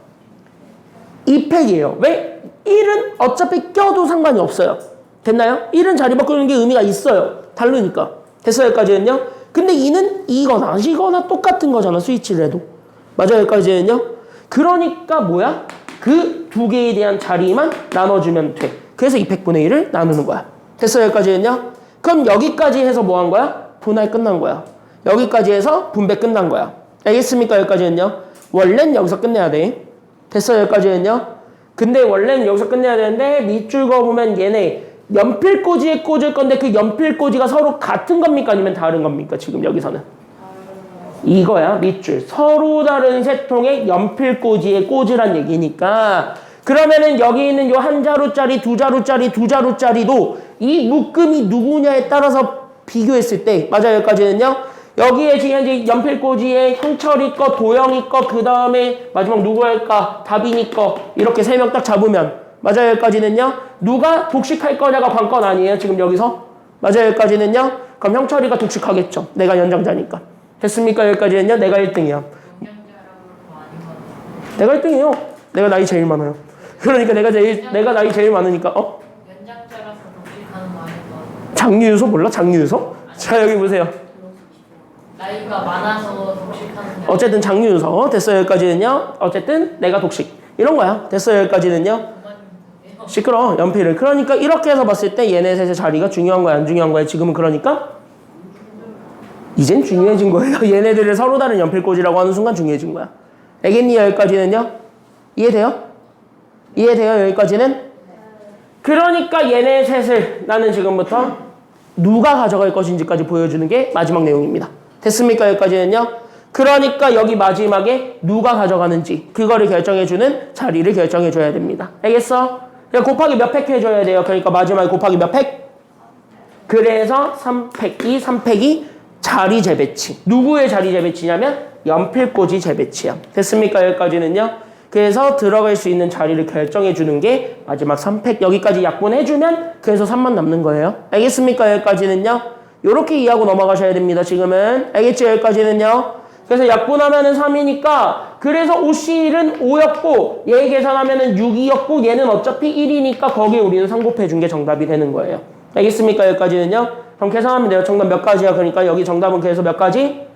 2팩이에요. 왜? 1은 어차피 껴도 상관이 없어요. 됐나요? 1은 자리 바꾸는 게 의미가 있어요. 다르니까. 됐어요? 여기까지는요? 근데 2는 이거나 똑같은 거잖아. 스위치를 해도. 맞아요? 여기까지는요? 그러니까 뭐야? 그 2개에 대한 자리만 나눠주면 돼. 그래서 2팩분의 1을 나누는 거야. 됐어요? 여기까지는요? 그럼 여기까지 해서 뭐 한 거야? 분할 끝난 거야. 여기까지 해서 분배 끝난 거야. 알겠습니까? 여기까지는요? 원래는 여기서 끝내야 돼. 됐어요? 여기까지는요? 근데 원래는 여기서 끝내야 되는데 밑줄 그어보면 얘네 연필꽂이에 꽂을 건데 그 연필꽂이가 서로 같은 겁니까? 아니면 다른 겁니까? 지금 여기서는. 이거야 밑줄. 서로 다른 세 통의 연필꽂이에 꽂으란 얘기니까 그러면은 여기 있는 요 한 자루짜리, 두 자루짜리, 두 자루짜리도 이 묶음이 누구냐에 따라서 비교했을 때 맞아요? 여기까지는요? 여기에 지금 현재 연필꽂이에 형철이 거, 도영이 거, 그 다음에 마지막 누구 할까? 다빈이 거 이렇게 3명 딱 잡으면 맞아요? 여기까지는요? 누가 독식할 거냐가 관건 아니에요? 지금 여기서? 맞아요? 여기까지는요? 그럼 형철이가 독식하겠죠. 내가 연장자니까. 됐습니까? 여기까지는요? 내가 1등이야. 내가 1등이에요. 내가 나이 제일 많아요. 그러니까 내가 나이 제일 많으니까 연장자라서 독식하는 거 아닐까? 장유유소 몰라? 장유유소? 자 여기 보세요. 나이가 많아서 독식하는 게 어쨌든 장유유서 됐어요 여기까지는요. 어쨌든 내가 독식 이런 거야. 됐어요 여기까지는요. 시끄러 연필을. 그러니까 이렇게 해서 봤을 때 얘네 셋의 자리가 중요한 거야 안 중요한 거야 지금은. 그러니까 이젠 중요해진 거예요. 얘네들을 서로 다른 연필꽂이라고 하는 순간 중요해진 거야. 알겠니? 여기까지는요. 이해돼요? 이해돼요? 여기까지는? 그러니까 얘네 셋을 나는 지금부터 누가 가져갈 것인지까지 보여주는 게 마지막 내용입니다. 됐습니까? 여기까지는요? 그러니까 여기 마지막에 누가 가져가는지 그거를 결정해주는 자리를 결정해줘야 됩니다. 알겠어? 그러니까 곱하기 몇 팩 해줘야 돼요. 그러니까 마지막에 곱하기 몇 팩? 그래서 3팩이 3팩이 자리 재배치. 누구의 자리 재배치냐면 연필꽂이 재배치야. 됐습니까? 여기까지는요. 그래서 들어갈 수 있는 자리를 결정해주는 게 마지막 3팩. 여기까지 약분해주면 그래서 3만 남는 거예요. 알겠습니까? 여기까지는요. 요렇게 이해하고 넘어가셔야 됩니다. 지금은. 알겠죠? 여기까지는요. 그래서 약분하면은 3이니까 그래서 OC는 5였고 얘 계산하면은 6이었고 얘는 어차피 1이니까 거기에 우리는 3 곱해준 게 정답이 되는 거예요. 알겠습니까? 여기까지는요. 그럼 계산하면 돼요. 정답 몇 가지야? 그러니까 여기 정답은 그래서 몇 가지?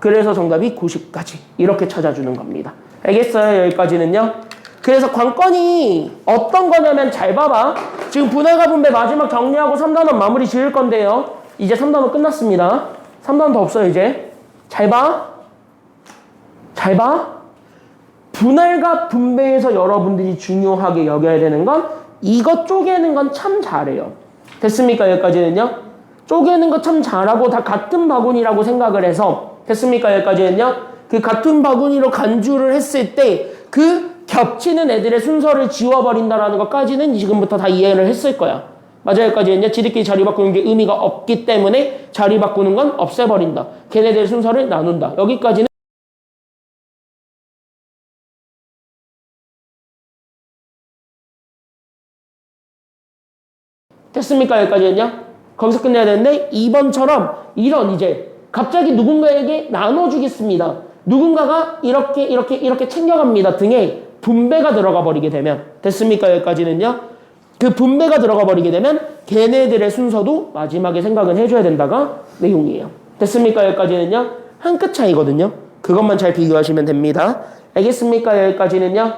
그래서 정답이 90가지. 이렇게 찾아주는 겁니다. 알겠어요? 여기까지는요. 그래서 관건이 어떤 거냐면 잘 봐봐. 지금 분할과 분배 마지막 정리하고 3단원 마무리 지을 건데요. 이제 3단원 끝났습니다. 3단원 더 없어요 이제. 잘 봐. 잘 봐. 분할과 분배에서 여러분들이 중요하게 여겨야 되는 건 이거 쪼개는 건 참 잘해요. 됐습니까? 여기까지는요. 쪼개는 거 참 잘하고 다 같은 바구니라고 생각을 해서 됐습니까? 여기까지는요. 그 같은 바구니로 간주를 했을 때 그 겹치는 애들의 순서를 지워버린다라는 것까지는 지금부터 다 이해를 했을 거야. 맞아요. 여기까지는요. 지들끼리 자리 바꾸는 게 의미가 없기 때문에 자리 바꾸는 건 없애버린다. 걔네들의 순서를 나눈다. 여기까지는 됐습니까? 여기까지는요. 거기서 끝내야 되는데 2번처럼 이런 이제 갑자기 누군가에게 나눠주겠습니다. 누군가가 이렇게 챙겨갑니다. 등에 분배가 들어가 버리게 되면 됐습니까? 여기까지는요. 그 분배가 들어가 버리게 되면 걔네들의 순서도 마지막에 생각은 해줘야 된다가 내용이에요. 됐습니까? 여기까지는요. 한 끗 차이거든요. 그것만 잘 비교하시면 됩니다. 알겠습니까? 여기까지는요.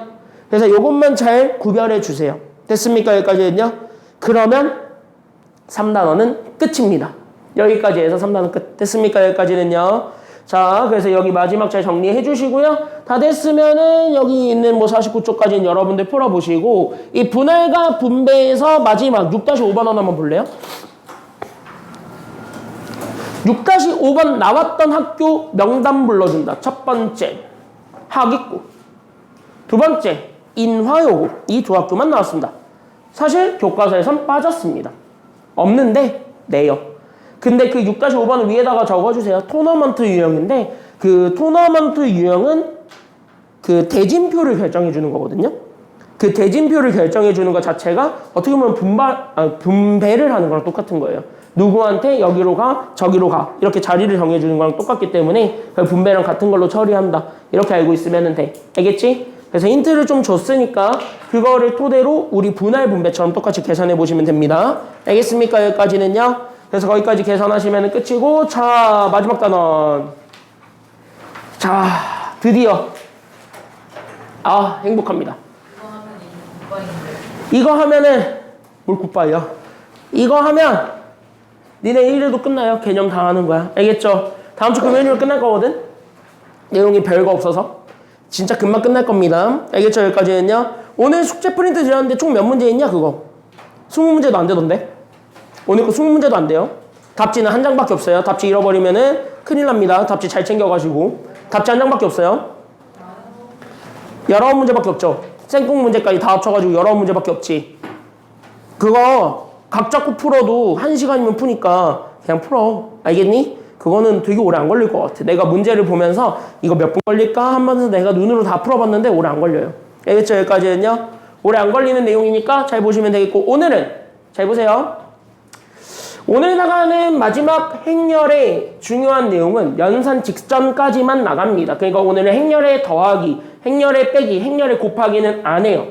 그래서 이것만 잘 구별해 주세요. 됐습니까? 여기까지는요. 그러면 3단원은 끝입니다. 여기까지 해서 3단원 끝. 됐습니까? 여기까지는요. 자, 그래서 여기 마지막 잘 정리해 주시고요. 다 됐으면은 여기 있는 뭐 49쪽까지는 여러분들 풀어보시고 이 분할과 분배에서 마지막 6-5번 하나만 볼래요? 6-5번 나왔던 학교 명단 불러준다. 첫 번째 하기구, 두 번째 인화여고. 이 두 학교만 나왔습니다. 사실 교과서에선 빠졌습니다. 없는데 내요. 근데 그 6-5번을 위에다가 적어주세요. 토너먼트 유형인데 그 토너먼트 유형은 그 대진표를 결정해주는 거거든요. 그 대진표를 결정해주는 것 자체가 어떻게 보면 분배를 하는 거랑 똑같은 거예요. 누구한테 여기로 가, 저기로 가 이렇게 자리를 정해주는 거랑 똑같기 때문에 그 분배랑 같은 걸로 처리한다. 이렇게 알고 있으면 돼. 알겠지? 그래서 힌트를 좀 줬으니까 그거를 토대로 우리 분할 분배처럼 똑같이 계산해 보시면 됩니다. 알겠습니까? 여기까지는요. 그래서 거기까지 계산하시면 끝이고 자 마지막 단원. 자 드디어 행복합니다. 이거 하면 이제 굿바인데. 이거 하면은 뭘 굿바이야. 이거 하면 니네 1일도 끝나요. 개념 다 하는 거야. 알겠죠? 다음 주 금요일로 끝날 거거든. 내용이 별거 없어서 진짜 금방 끝날 겁니다. 알겠죠? 여기까지는요. 오늘 숙제 프린트 드렸는데 총 몇 문제 있냐 그거? 20문제도 안 되던데. 오늘 거 20문제도 안 돼요. 답지는 한 장밖에 없어요. 답지 잃어버리면은 큰일 납니다. 답지 잘 챙겨가시고. 답지 한 장밖에 없어요. 19문제밖에 없죠. 생공 문제까지 다 합쳐가지고 19문제밖에 없지. 그거 각 잡고 풀어도 1시간이면 푸니까 그냥 풀어. 알겠니? 그거는 되게 오래 안 걸릴 것 같아. 내가 문제를 보면서 이거 몇 분 걸릴까 하면서 내가 눈으로 다 풀어봤는데 오래 안 걸려요. 알겠죠? 여기까지는요. 오래 안 걸리는 내용이니까 잘 보시면 되겠고 오늘은 잘 보세요. 오늘 나가는 마지막 행렬의 중요한 내용은 연산 직전까지만 나갑니다. 그러니까 오늘은 행렬의 더하기, 행렬의 빼기, 행렬의 곱하기는 안 해요.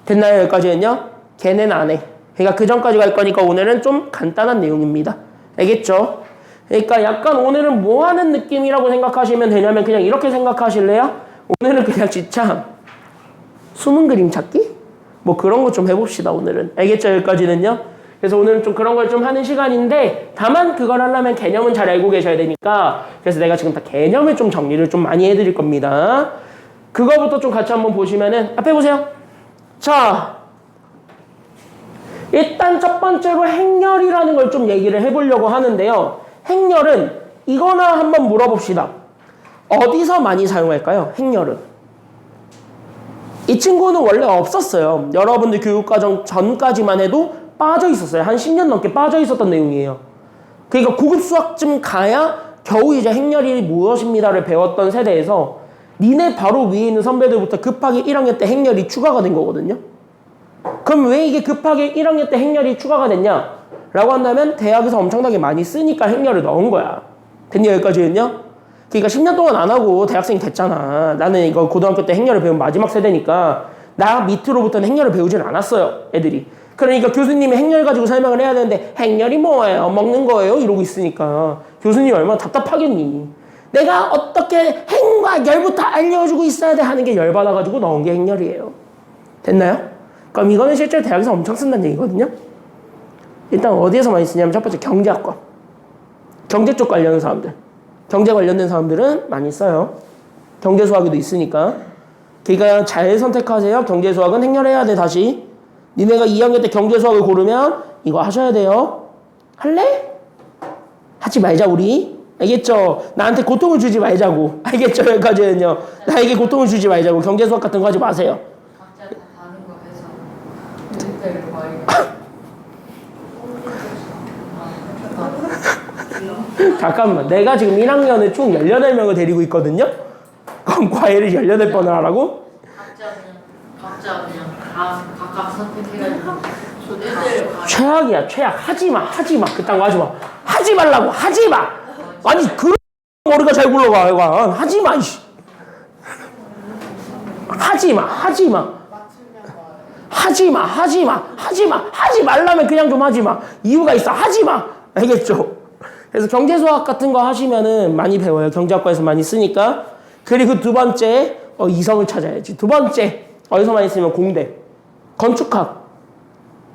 됐나요? 여기까지는요? 걔는 안 해. 그러니까 그 전까지 갈 거니까 오늘은 좀 간단한 내용입니다. 알겠죠? 그러니까 약간 오늘은 뭐 하는 느낌이라고 생각하시면 되냐면 그냥 이렇게 생각하실래요? 오늘은 그냥 진짜 숨은 그림 찾기? 뭐 그런 거 좀 해봅시다 오늘은. 알겠죠? 여기까지는요? 그래서 오늘은 좀 그런 걸 좀 하는 시간인데 다만 그걸 하려면 개념은 잘 알고 계셔야 되니까 그래서 내가 지금 다 개념을 좀 정리를 좀 많이 해드릴 겁니다. 그거부터 좀 같이 한번 보시면은 앞에 보세요. 자 일단 첫 번째로 행렬이라는 걸 좀 얘기를 해보려고 하는데요. 행렬은 이거나 한번 물어봅시다. 어디서 많이 사용할까요? 행렬은. 이 친구는 원래 없었어요. 여러분들 교육과정 전까지만 해도 빠져 있었어요. 한 10년 넘게 빠져 있었던 내용이에요. 그러니까 고급 수학쯤 가야 겨우 이제 행렬이 무엇입니다를 배웠던 세대에서 니네 바로 위에 있는 선배들부터 급하게 1학년 때 행렬이 추가가 된 거거든요. 그럼 왜 이게 급하게 1학년 때 행렬이 추가가 됐냐? 라고 한다면 대학에서 엄청나게 많이 쓰니까 행렬을 넣은 거야. 됐냐 여기까지는요? 그러니까 10년 동안 안 하고 대학생이 됐잖아. 나는 이거 고등학교 때 행렬을 배운 마지막 세대니까 나 밑으로부터는 행렬을 배우진 않았어요. 애들이. 그러니까 교수님이 행렬 가지고 설명을 해야 되는데 행렬이 뭐예요? 먹는 거예요? 이러고 있으니까 교수님이 얼마나 답답하겠니? 내가 어떻게 행과 열부터 알려주고 있어야 돼 하는 게 열받아가지고 넣은 게 행렬이에요. 됐나요? 그럼 이거는 실제로 대학에서 엄청 쓴다는 얘기거든요. 일단 어디에서 많이 쓰냐면 첫 번째 경제학과. 경제 쪽 관련 사람들. 경제 관련된 사람들은 많이 써요. 경제 수학에도 있으니까. 그러니까 잘 선택하세요. 경제 수학은 행렬해야 돼 다시. 니네가 2학년 때 경제 수학을 고르면 이거 하셔야 돼요. 할래? 하지 말자 우리. 알겠죠? 나한테 고통을 주지 말자고. 알겠죠? 여기까지는요. 나에게 고통을 주지 말자고. 경제 수학 같은 거 하지 마세요. 각자 다 다른 거 해서 그때를 과외가 잠깐만. 내가 지금 1학년에 총 18명을 데리고 있거든요? 그럼 과외를 18번을 하라고? 각자 그냥 다 각각 선택해가지고 초대를 최악이야. 최악. 하지마. 그딴 거 하지마. 하지 말라고. 하지마. 아니 그런 머리가 잘 굴러가. 이거. 하지마. 이씨. 하지마. 하지 말라면 그냥 좀 하지마. 이유가 있어. 하지마. 알겠죠? 그래서 경제 수학 같은 거 하시면은 많이 배워요. 경제학과에서 많이 쓰니까. 그리고 두 번째 이성을 찾아야지. 두 번째 어디서 많이 쓰면 공대.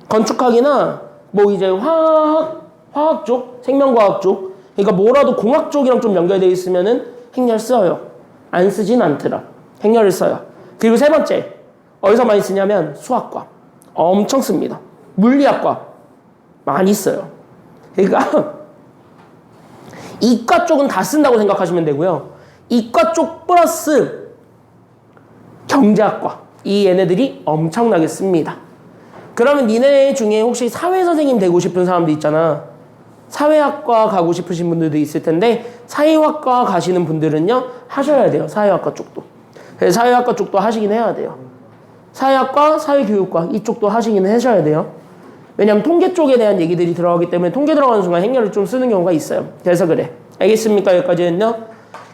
건축학이나 뭐 이제 화학 쪽, 생명과학 쪽. 그러니까 뭐라도 공학 쪽이랑 좀 연결되어 있으면은 행렬 써요. 안 쓰진 않더라. 행렬을 써요. 그리고 세 번째 어디서 많이 쓰냐면 수학과. 엄청 씁니다. 물리학과 많이 써요. 그러니까 이과 쪽은 다 쓴다고 생각하시면 되고요. 이과 쪽 플러스 경제학과. 이 얘네들이 엄청나게 씁니다. 그러면 니네 중에 혹시 사회선생님 되고 싶은 사람도 있잖아. 사회학과 가고 싶으신 분들도 있을 텐데 사회학과 가시는 분들은요 하셔야 돼요. 사회학과 쪽도. 그래서 사회학과 쪽도 하시긴 해야 돼요. 사회학과, 사회교육과 이쪽도 하시긴 하셔야 돼요. 왜냐하면 통계 쪽에 대한 얘기들이 들어가기 때문에 통계 들어가는 순간 행렬을 좀 쓰는 경우가 있어요. 그래서 그래. 알겠습니까? 여기까지는요.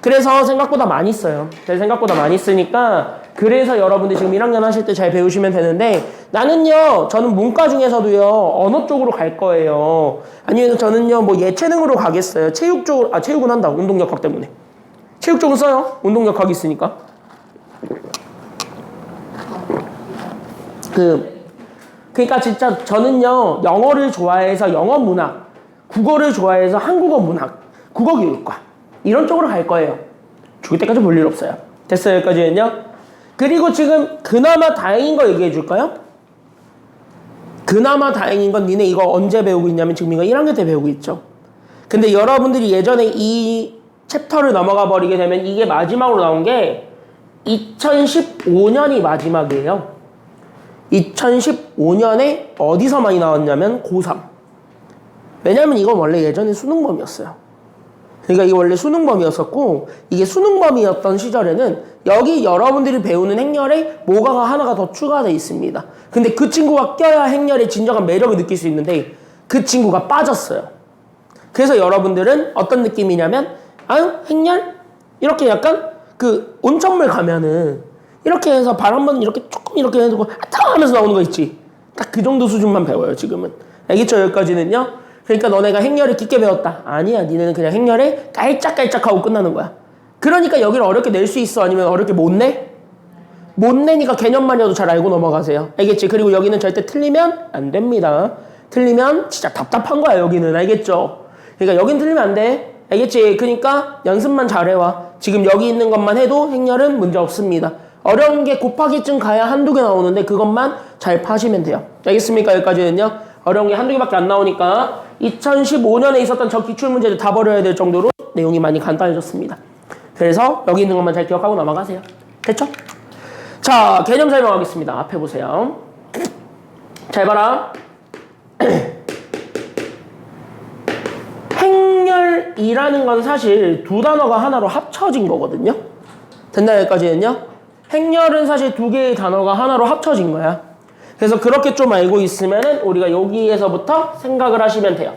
그래서 생각보다 많이 써요. 그래서 생각보다 많이 쓰니까 그래서 여러분들 지금 1학년 하실 때 잘 배우시면 되는데 나는요 저는 문과 중에서도요 언어 쪽으로 갈 거예요. 아니면 저는요 뭐 예체능으로 가겠어요. 체육 쪽으로 체육은 한다. 운동역학 때문에. 체육 쪽은 써요. 운동역학이 있으니까. 그러니까 진짜 저는요 영어를 좋아해서 영어 문학, 국어를 좋아해서 한국어 문학, 국어 교육과 이런 쪽으로 갈 거예요. 죽을 때까지 볼 일 없어요. 됐어요 여기까지는요. 그리고 지금 그나마 다행인 거 얘기해 줄까요? 그나마 다행인 건 니네 이거 언제 배우고 있냐면 지금 이거 1학년 때 배우고 있죠. 근데 여러분들이 예전에 이 챕터를 넘어가 버리게 되면 이게 마지막으로 나온 게 2015년이 마지막이에요. 2015년에 어디서 많이 나왔냐면 고3. 왜냐면 이건 원래 예전에 수능범이었어요. 그러니까 이게 원래 수능범이었었고 이게 수능범이었던 시절에는 여기 여러분들이 배우는 행렬에 뭐가 하나가 더 추가되어 있습니다. 근데 그 친구가 껴야 행렬의 진정한 매력을 느낄 수 있는데 그 친구가 빠졌어요. 그래서 여러분들은 어떤 느낌이냐면 행렬? 이렇게 약간 그 온천물 가면은 이렇게 해서 발 한번 이렇게 조금 이렇게 해두고 아따 하면서 나오는 거 있지. 딱 그 정도 수준만 배워요 지금은. 알겠죠? 여기까지는요. 그러니까 너네가 행렬을 깊게 배웠다. 아니야. 니네는 그냥 행렬에 깔짝깔짝하고 끝나는 거야. 그러니까 여기를 어렵게 낼 수 있어? 아니면 어렵게 못 내? 못 내니까 개념만이라도 잘 알고 넘어가세요. 알겠지? 그리고 여기는 절대 틀리면 안 됩니다. 틀리면 진짜 답답한 거야 여기는. 알겠죠? 그러니까 여긴 틀리면 안 돼. 알겠지? 그러니까 연습만 잘해와. 지금 여기 있는 것만 해도 행렬은 문제 없습니다. 어려운 게 곱하기쯤 가야 한두 개 나오는데 그것만 잘 파시면 돼요. 알겠습니까? 여기까지는요. 어려운 게 한두 개밖에 안 나오니까 2015년에 있었던 저 기출문제들 다 버려야 될 정도로 내용이 많이 간단해졌습니다. 그래서 여기 있는 것만 잘 기억하고 넘어가세요. 됐죠? 자, 개념 설명하겠습니다. 앞에 보세요. 잘 봐라. 행렬이라는 건 사실 두 단어가 하나로 합쳐진 거거든요. 됐나요? 여기까지는요? 행렬은 사실 두 개의 단어가 하나로 합쳐진 거야. 그래서 그렇게 좀 알고 있으면은 우리가 여기에서부터 생각을 하시면 돼요.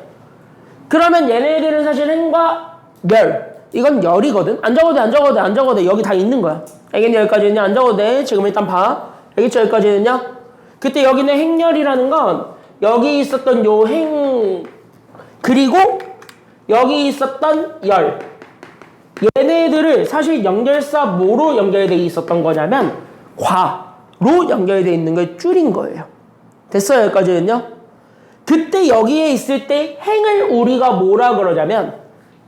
그러면 얘네들은 사실 행과 열, 이건 열이거든. 안 적어도 돼, 안 적어도 돼, 안 적어도 돼. 여기 다 있는 거야. 알겠니? 여기까지는요? 안 적어도 돼. 지금 일단 봐. 알겠죠? 여기까지는요? 그때 여기는 행렬이라는 건 여기 있었던 요 행, 그리고 여기 있었던 열, 얘네들을 사실 연결사 뭐로 연결되어 있었던 거냐면 과로 연결되어 있는 걸 줄인 거예요. 됐어요? 여기까지는요? 그때 여기에 있을 때 행을 우리가 뭐라 그러냐면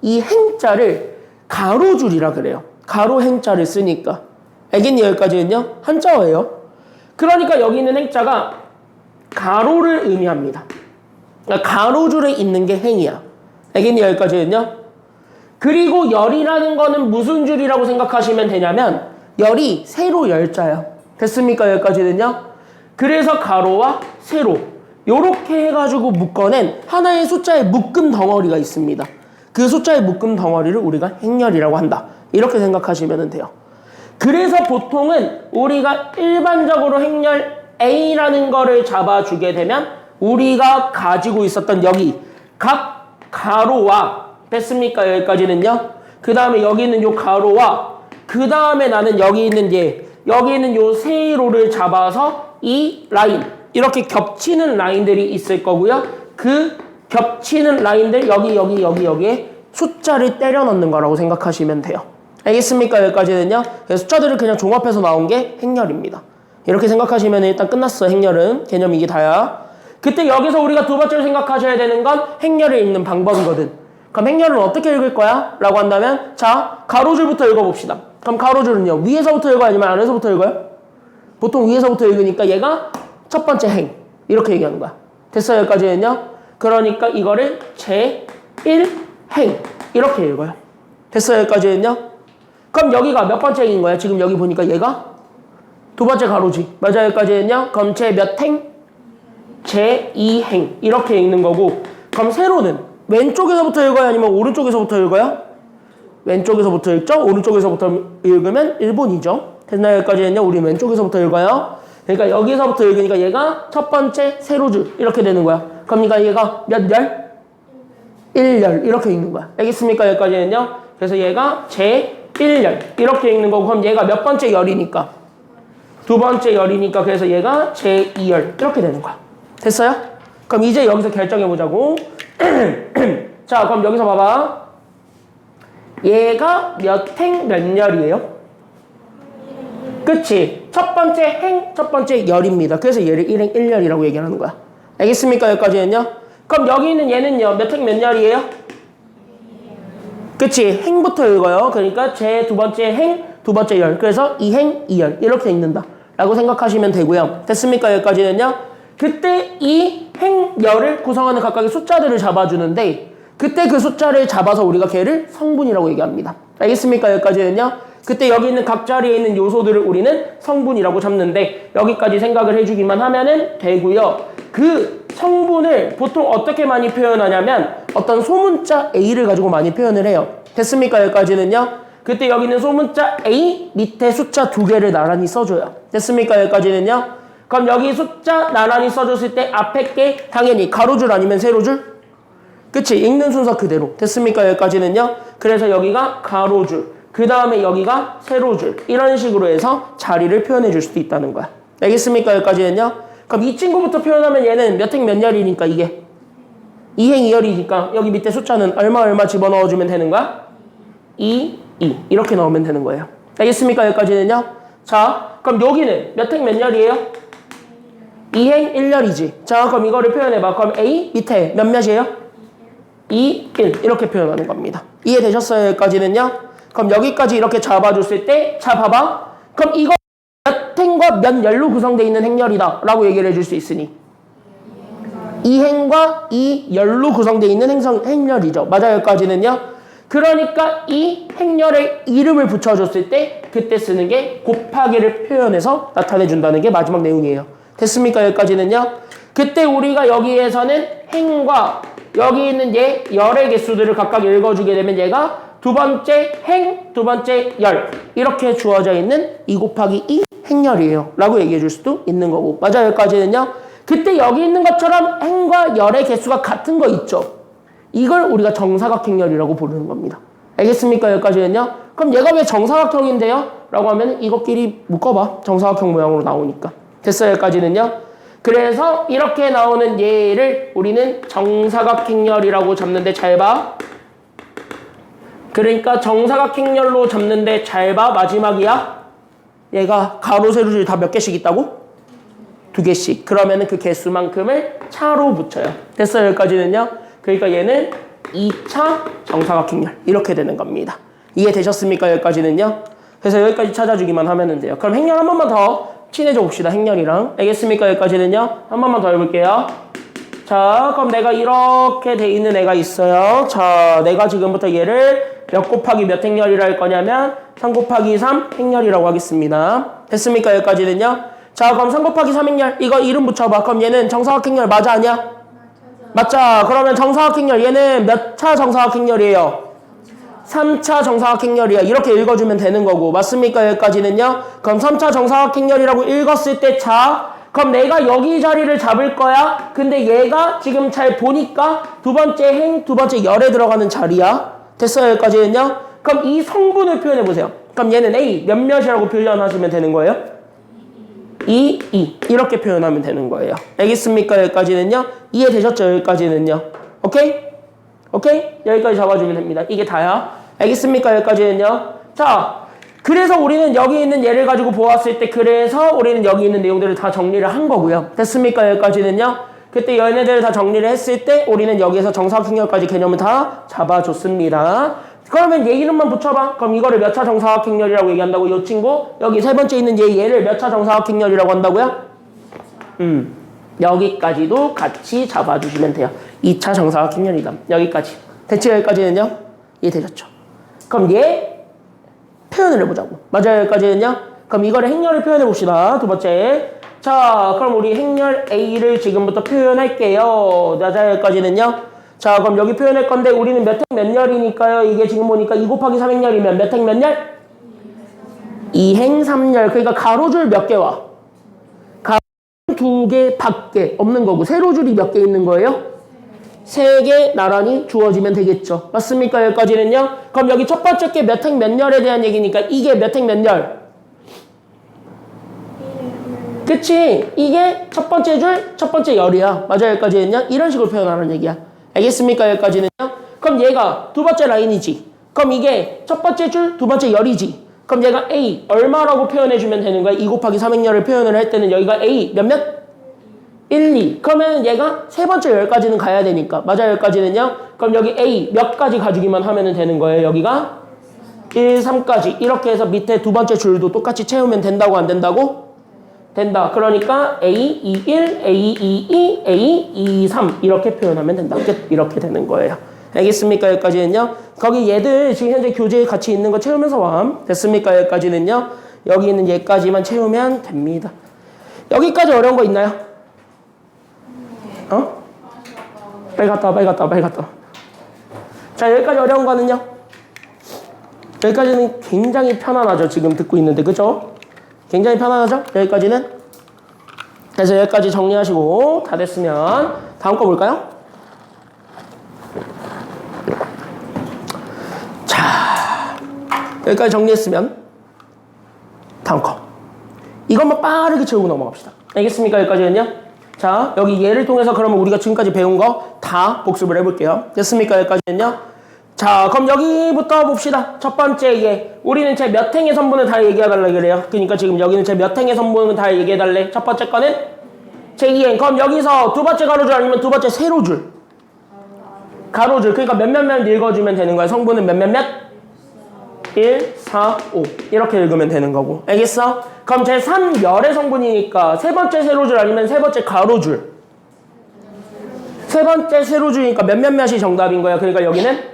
이 행자를 가로줄이라 그래요. 가로 행자를 쓰니까. 알겠니? 여기까지는요? 한자어예요. 그러니까 여기 있는 행자가 가로를 의미합니다. 그러니까 가로줄에 있는 게 행이야. 알겠니? 여기까지는요? 그리고 열이라는 거는 무슨 줄이라고 생각하시면 되냐면 열이 세로 열자야. 됐습니까? 여기까지는요? 그래서 가로와 세로 요렇게 해가지고 묶어낸 하나의 숫자의 묶음 덩어리가 있습니다. 그 숫자의 묶음 덩어리를 우리가 행렬이라고 한다. 이렇게 생각하시면 돼요. 그래서 보통은 우리가 일반적으로 행렬 A라는 거를 잡아주게 되면 우리가 가지고 있었던 여기 각 가로와 됐습니까? 여기까지는요. 그 다음에 여기 있는 요 가로와 그 다음에 나는 여기 있는 여기 있는 요 세로를 잡아서 이 라인 이렇게 겹치는 라인들이 있을 거고요. 그 겹치는 라인들 여기에 숫자를 때려 넣는 거라고 생각하시면 돼요. 알겠습니까? 여기까지는요. 그래서 숫자들을 그냥 종합해서 나온 게 행렬입니다. 이렇게 생각하시면 일단 끝났어. 행렬은 개념이 이게 다야. 그때 여기서 우리가 두 번째로 생각하셔야 되는 건 행렬을 읽는 방법이거든. 그럼 행렬은 어떻게 읽을 거야? 라고 한다면 자, 가로줄부터 읽어봅시다. 그럼 가로줄은요, 위에서부터 읽어요? 아니면 아래서부터 읽어요? 보통 위에서부터 읽으니까 얘가 첫 번째 행 이렇게 얘기하는 거야. 됐어요? 여기까지는요? 그러니까 이거를 제1행 이렇게 읽어요. 됐어요? 여기까지는요? 그럼 여기가 몇 번째 행인 거야? 지금 여기 보니까 얘가 두 번째 가로지. 맞아요? 여기까지는요? 그럼 제 몇 행? 제2행 이렇게 읽는 거고, 그럼 세로는 왼쪽에서부터 읽어요? 아니면 오른쪽에서부터 읽어요? 왼쪽에서부터 읽죠? 오른쪽에서부터 읽으면 1번이죠. 됐나요? 여기까지는요? 우리 왼쪽에서부터 읽어요. 그러니까 여기서부터 읽으니까 얘가 첫 번째 세로줄 이렇게 되는 거야. 그러니까 얘가 몇 열? 1열 이렇게 읽는 거야. 알겠습니까? 여기까지는요? 그래서 얘가 제1열 이렇게 읽는 거고, 그럼 얘가 몇 번째 열이니까? 두 번째 열이니까 그래서 얘가 제2열 이렇게 되는 거야. 됐어요? 그럼 이제 여기서 결정해보자고. 자, 그럼 여기서 봐봐. 얘가 몇 행 몇 열이에요? 그치? 첫 번째 행, 첫 번째 열입니다. 그래서 얘를 1행 1열이라고 얘기하는 거야. 알겠습니까? 여기까지는요? 그럼 여기 있는 얘는요, 몇 행 몇 열이에요? 그치? 행부터 읽어요. 그러니까 제 두 번째 행, 두 번째 열. 그래서 2행 2열 이렇게 읽는다 라고 생각하시면 되고요. 됐습니까? 여기까지는요? 그때 이 행열을 구성하는 각각의 숫자들을 잡아주는데, 그때 그 숫자를 잡아서 우리가 걔를 성분이라고 얘기합니다. 알겠습니까? 여기까지는요? 그때 여기 있는 각 자리에 있는 요소들을 우리는 성분이라고 잡는데, 여기까지 생각을 해주기만 하면은 되고요. 그 성분을 보통 어떻게 많이 표현하냐면 어떤 소문자 A를 가지고 많이 표현을 해요. 됐습니까? 여기까지는요? 그때 여기 있는 소문자 A 밑에 숫자 두 개를 나란히 써줘요. 됐습니까? 여기까지는요? 그럼 여기 숫자 나란히 써줬을 때 앞에 게 당연히 가로줄 아니면 세로줄? 그치? 읽는 순서 그대로. 됐습니까? 여기까지는요? 그래서 여기가 가로줄, 그 다음에 여기가 세로줄, 이런 식으로 해서 자리를 표현해 줄 수도 있다는 거야. 알겠습니까? 여기까지는요? 그럼 이 친구부터 표현하면 얘는 몇 행 몇 열이니까 이게 2행 2열이니까 여기 밑에 숫자는 얼마 집어넣어주면 되는 거야? 2 이렇게 넣으면 되는 거예요. 알겠습니까? 여기까지는요? 자, 그럼 여기는 몇 행 몇 열이에요? 2행 1열이지. 자, 그럼 이거를 표현해봐. 그럼 A 밑에 몇몇이에요? 2, 1 이렇게 표현하는 겁니다. 이해되셨어요? 여기까지는요? 그럼 여기까지 이렇게 잡아줬을 때, 자 봐봐. 그럼 이거 몇 행과 몇 열로 구성되어 있는 행렬이다 라고 얘기를 해줄 수 있으니 2행과 2열로 구성되어 있는 행렬이죠. 맞아요? 여기까지는요? 그러니까 이 행렬에 이름을 붙여줬을 때 그때 쓰는 게 곱하기를 표현해서 나타내준다는 게 마지막 내용이에요. 됐습니까? 여기까지는요. 그때 우리가 여기에서는 행과 여기 있는 얘 열의 개수들을 각각 읽어주게 되면 얘가 두 번째 행, 두 번째 열 이렇게 주어져 있는 2 곱하기 2 행열이에요 라고 얘기해 줄 수도 있는 거고. 맞아요. 여기까지는요. 그때 여기 있는 것처럼 행과 열의 개수가 같은 거 있죠. 이걸 우리가 정사각행열이라고 부르는 겁니다. 알겠습니까? 여기까지는요. 그럼 얘가 왜 정사각형인데요? 라고 하면 이것끼리 묶어봐. 정사각형 모양으로 나오니까. 됐어요. 여기까지는요. 그래서 이렇게 나오는 얘를 우리는 정사각행열이라고 잡는데 잘 봐. 그러니까 정사각행열로 잡는데 잘 봐. 마지막이야. 얘가 가로 세로줄 다 몇 개씩 있다고? 2개씩. 그러면은 그 개수만큼을 차로 붙여요. 됐어요. 여기까지는요. 그러니까 얘는 2차 정사각행열 이렇게 되는 겁니다. 이해되셨습니까? 여기까지는요. 그래서 여기까지 찾아주기만 하면 돼요. 그럼 행렬 한 번만 더 친해져 봅시다. 행렬이랑. 알겠습니까? 여기까지는요. 한 번만 더 해볼게요. 자, 그럼 내가 이렇게 돼 있는 애가 있어요. 자, 내가 지금부터 얘를 몇 곱하기 몇 행렬이라 할 거냐면 3 곱하기 3 행렬이라고 하겠습니다. 됐습니까? 여기까지는요. 자, 그럼 3 곱하기 3 행렬 이거 이름 붙여봐. 그럼 얘는 정사각행열 맞아 아니야? 맞자. 그러면 정사각행열 얘는 몇 차 정사각행열이에요? 3차 정사각행열이야. 이렇게 읽어주면 되는 거고. 맞습니까? 여기까지는요. 그럼 3차 정사각행열이라고 읽었을 때 자, 그럼 내가 여기 자리를 잡을 거야. 근데 얘가 지금 잘 보니까 두 번째 행, 두 번째 열에 들어가는 자리야. 됐어요? 여기까지는요. 그럼 이 성분을 표현해 보세요. 그럼 얘는 A 몇몇이라고 표현하시면 되는 거예요? 2 이렇게 표현하면 되는 거예요. 알겠습니까? 여기까지는요. 이해되셨죠? 여기까지는요. 오케이? 오케이? 여기까지 잡아주면 됩니다. 이게 다야. 알겠습니까? 여기까지는요. 자, 그래서 우리는 여기 있는 예를 가지고 보았을 때 그래서 우리는 여기 있는 내용들을 다 정리를 한 거고요. 됐습니까? 여기까지는요. 그때 얘네들을 다 정리를 했을 때 우리는 여기에서 정사각행열까지 개념을 다 잡아줬습니다. 그러면 얘 이름만 붙여봐. 그럼 이거를 몇 차 정사각행열이라고 얘기한다고? 이 친구 여기 세 번째 있는 얘를 몇 차 정사각행열이라고 한다고요? 여기까지도 같이 잡아주시면 돼요. 2차 정사각행열이다. 여기까지. 대체 여기까지는요? 이해되셨죠? 그럼 얘 표현을 해보자고. 맞아요. 여기까지는요? 그럼 이거를 행렬을 표현해 봅시다. 두 번째. 자, 그럼 우리 행렬 A를 지금부터 표현할게요. 맞아요. 여기까지는요? 자, 그럼 여기 표현할 건데 우리는 몇 행 몇 열이니까요. 이게 지금 보니까 2 곱하기 3 행열이면 몇 행 몇 열? 2행 3열. 그러니까 가로줄 몇 개 와? 가로줄 2개 밖에 없는 거고 세로줄이 몇 개 있는 거예요? 3개 나란히 주어지면 되겠죠. 맞습니까? 여기까지는요. 그럼 여기 첫 번째 게 몇 행 몇 열에 대한 얘기니까 이게 몇 행 몇 열? 그치? 이게 첫 번째 줄, 첫 번째 열이야. 맞아요. 여기까지는요. 이런 식으로 표현하는 얘기야. 알겠습니까? 여기까지는요. 그럼 얘가 두 번째 라인이지. 그럼 이게 첫 번째 줄, 두 번째 열이지. 그럼 얘가 A 얼마라고 표현해주면 되는 거야? 2 곱하기 3행열을 표현을 할 때는 여기가 A 몇몇? 1, 2. 그러면 얘가 세 번째 열까지는 가야 되니까. 맞아요. 여기까지는요. 그럼 여기 A 몇 가지 가주기만 하면 되는 거예요. 여기가 1, 3까지. 이렇게 해서 밑에 두 번째 줄도 똑같이 채우면 된다고 안 된다고? 된다. 그러니까 A21, A22, A23 이렇게 표현하면 된다. 이렇게 되는 거예요. 알겠습니까? 여기까지는요. 거기 얘들 지금 현재 교재에 같이 있는 거 채우면서 와. 됐습니까? 여기까지는요. 여기 있는 얘까지만 채우면 됩니다. 여기까지 어려운 거 있나요? 어? 빨리 갔다 와. 자, 여기까지 어려운 거는요. 여기까지는 굉장히 편안하죠. 지금 듣고 있는데 그죠? 굉장히 편안하죠? 여기까지는? 그래서 여기까지 정리하시고 다 됐으면 다음 거 볼까요? 자, 여기까지 정리했으면 다음 거. 이것만 빠르게 채우고 넘어갑시다. 알겠습니까? 여기까지는요? 자, 여기 예를 통해서 그러면 우리가 지금까지 배운 거 다 복습을 해볼게요. 됐습니까? 여기까지는요? 자, 그럼 여기부터 봅시다. 첫 번째 예. 우리는 제 몇 행의 성분을 다 얘기해달라 그래요. 그러니까 지금 여기는 제 몇 행의 성분을 다 얘기해달래. 첫 번째 거는 제 2행. 그럼 여기서 두 번째 가로줄 아니면 두 번째 세로줄. 가로줄. 그러니까 몇몇몇 읽어주면 되는 거야. 성분은 몇몇몇? 1, 4, 5. 이렇게 읽으면 되는 거고. 알겠어? 그럼 제 3열의 성분이니까 세 번째 세로줄 아니면 세 번째 가로줄. 세 번째 세로줄이니까 몇몇몇이 정답인 거야. 그러니까 여기는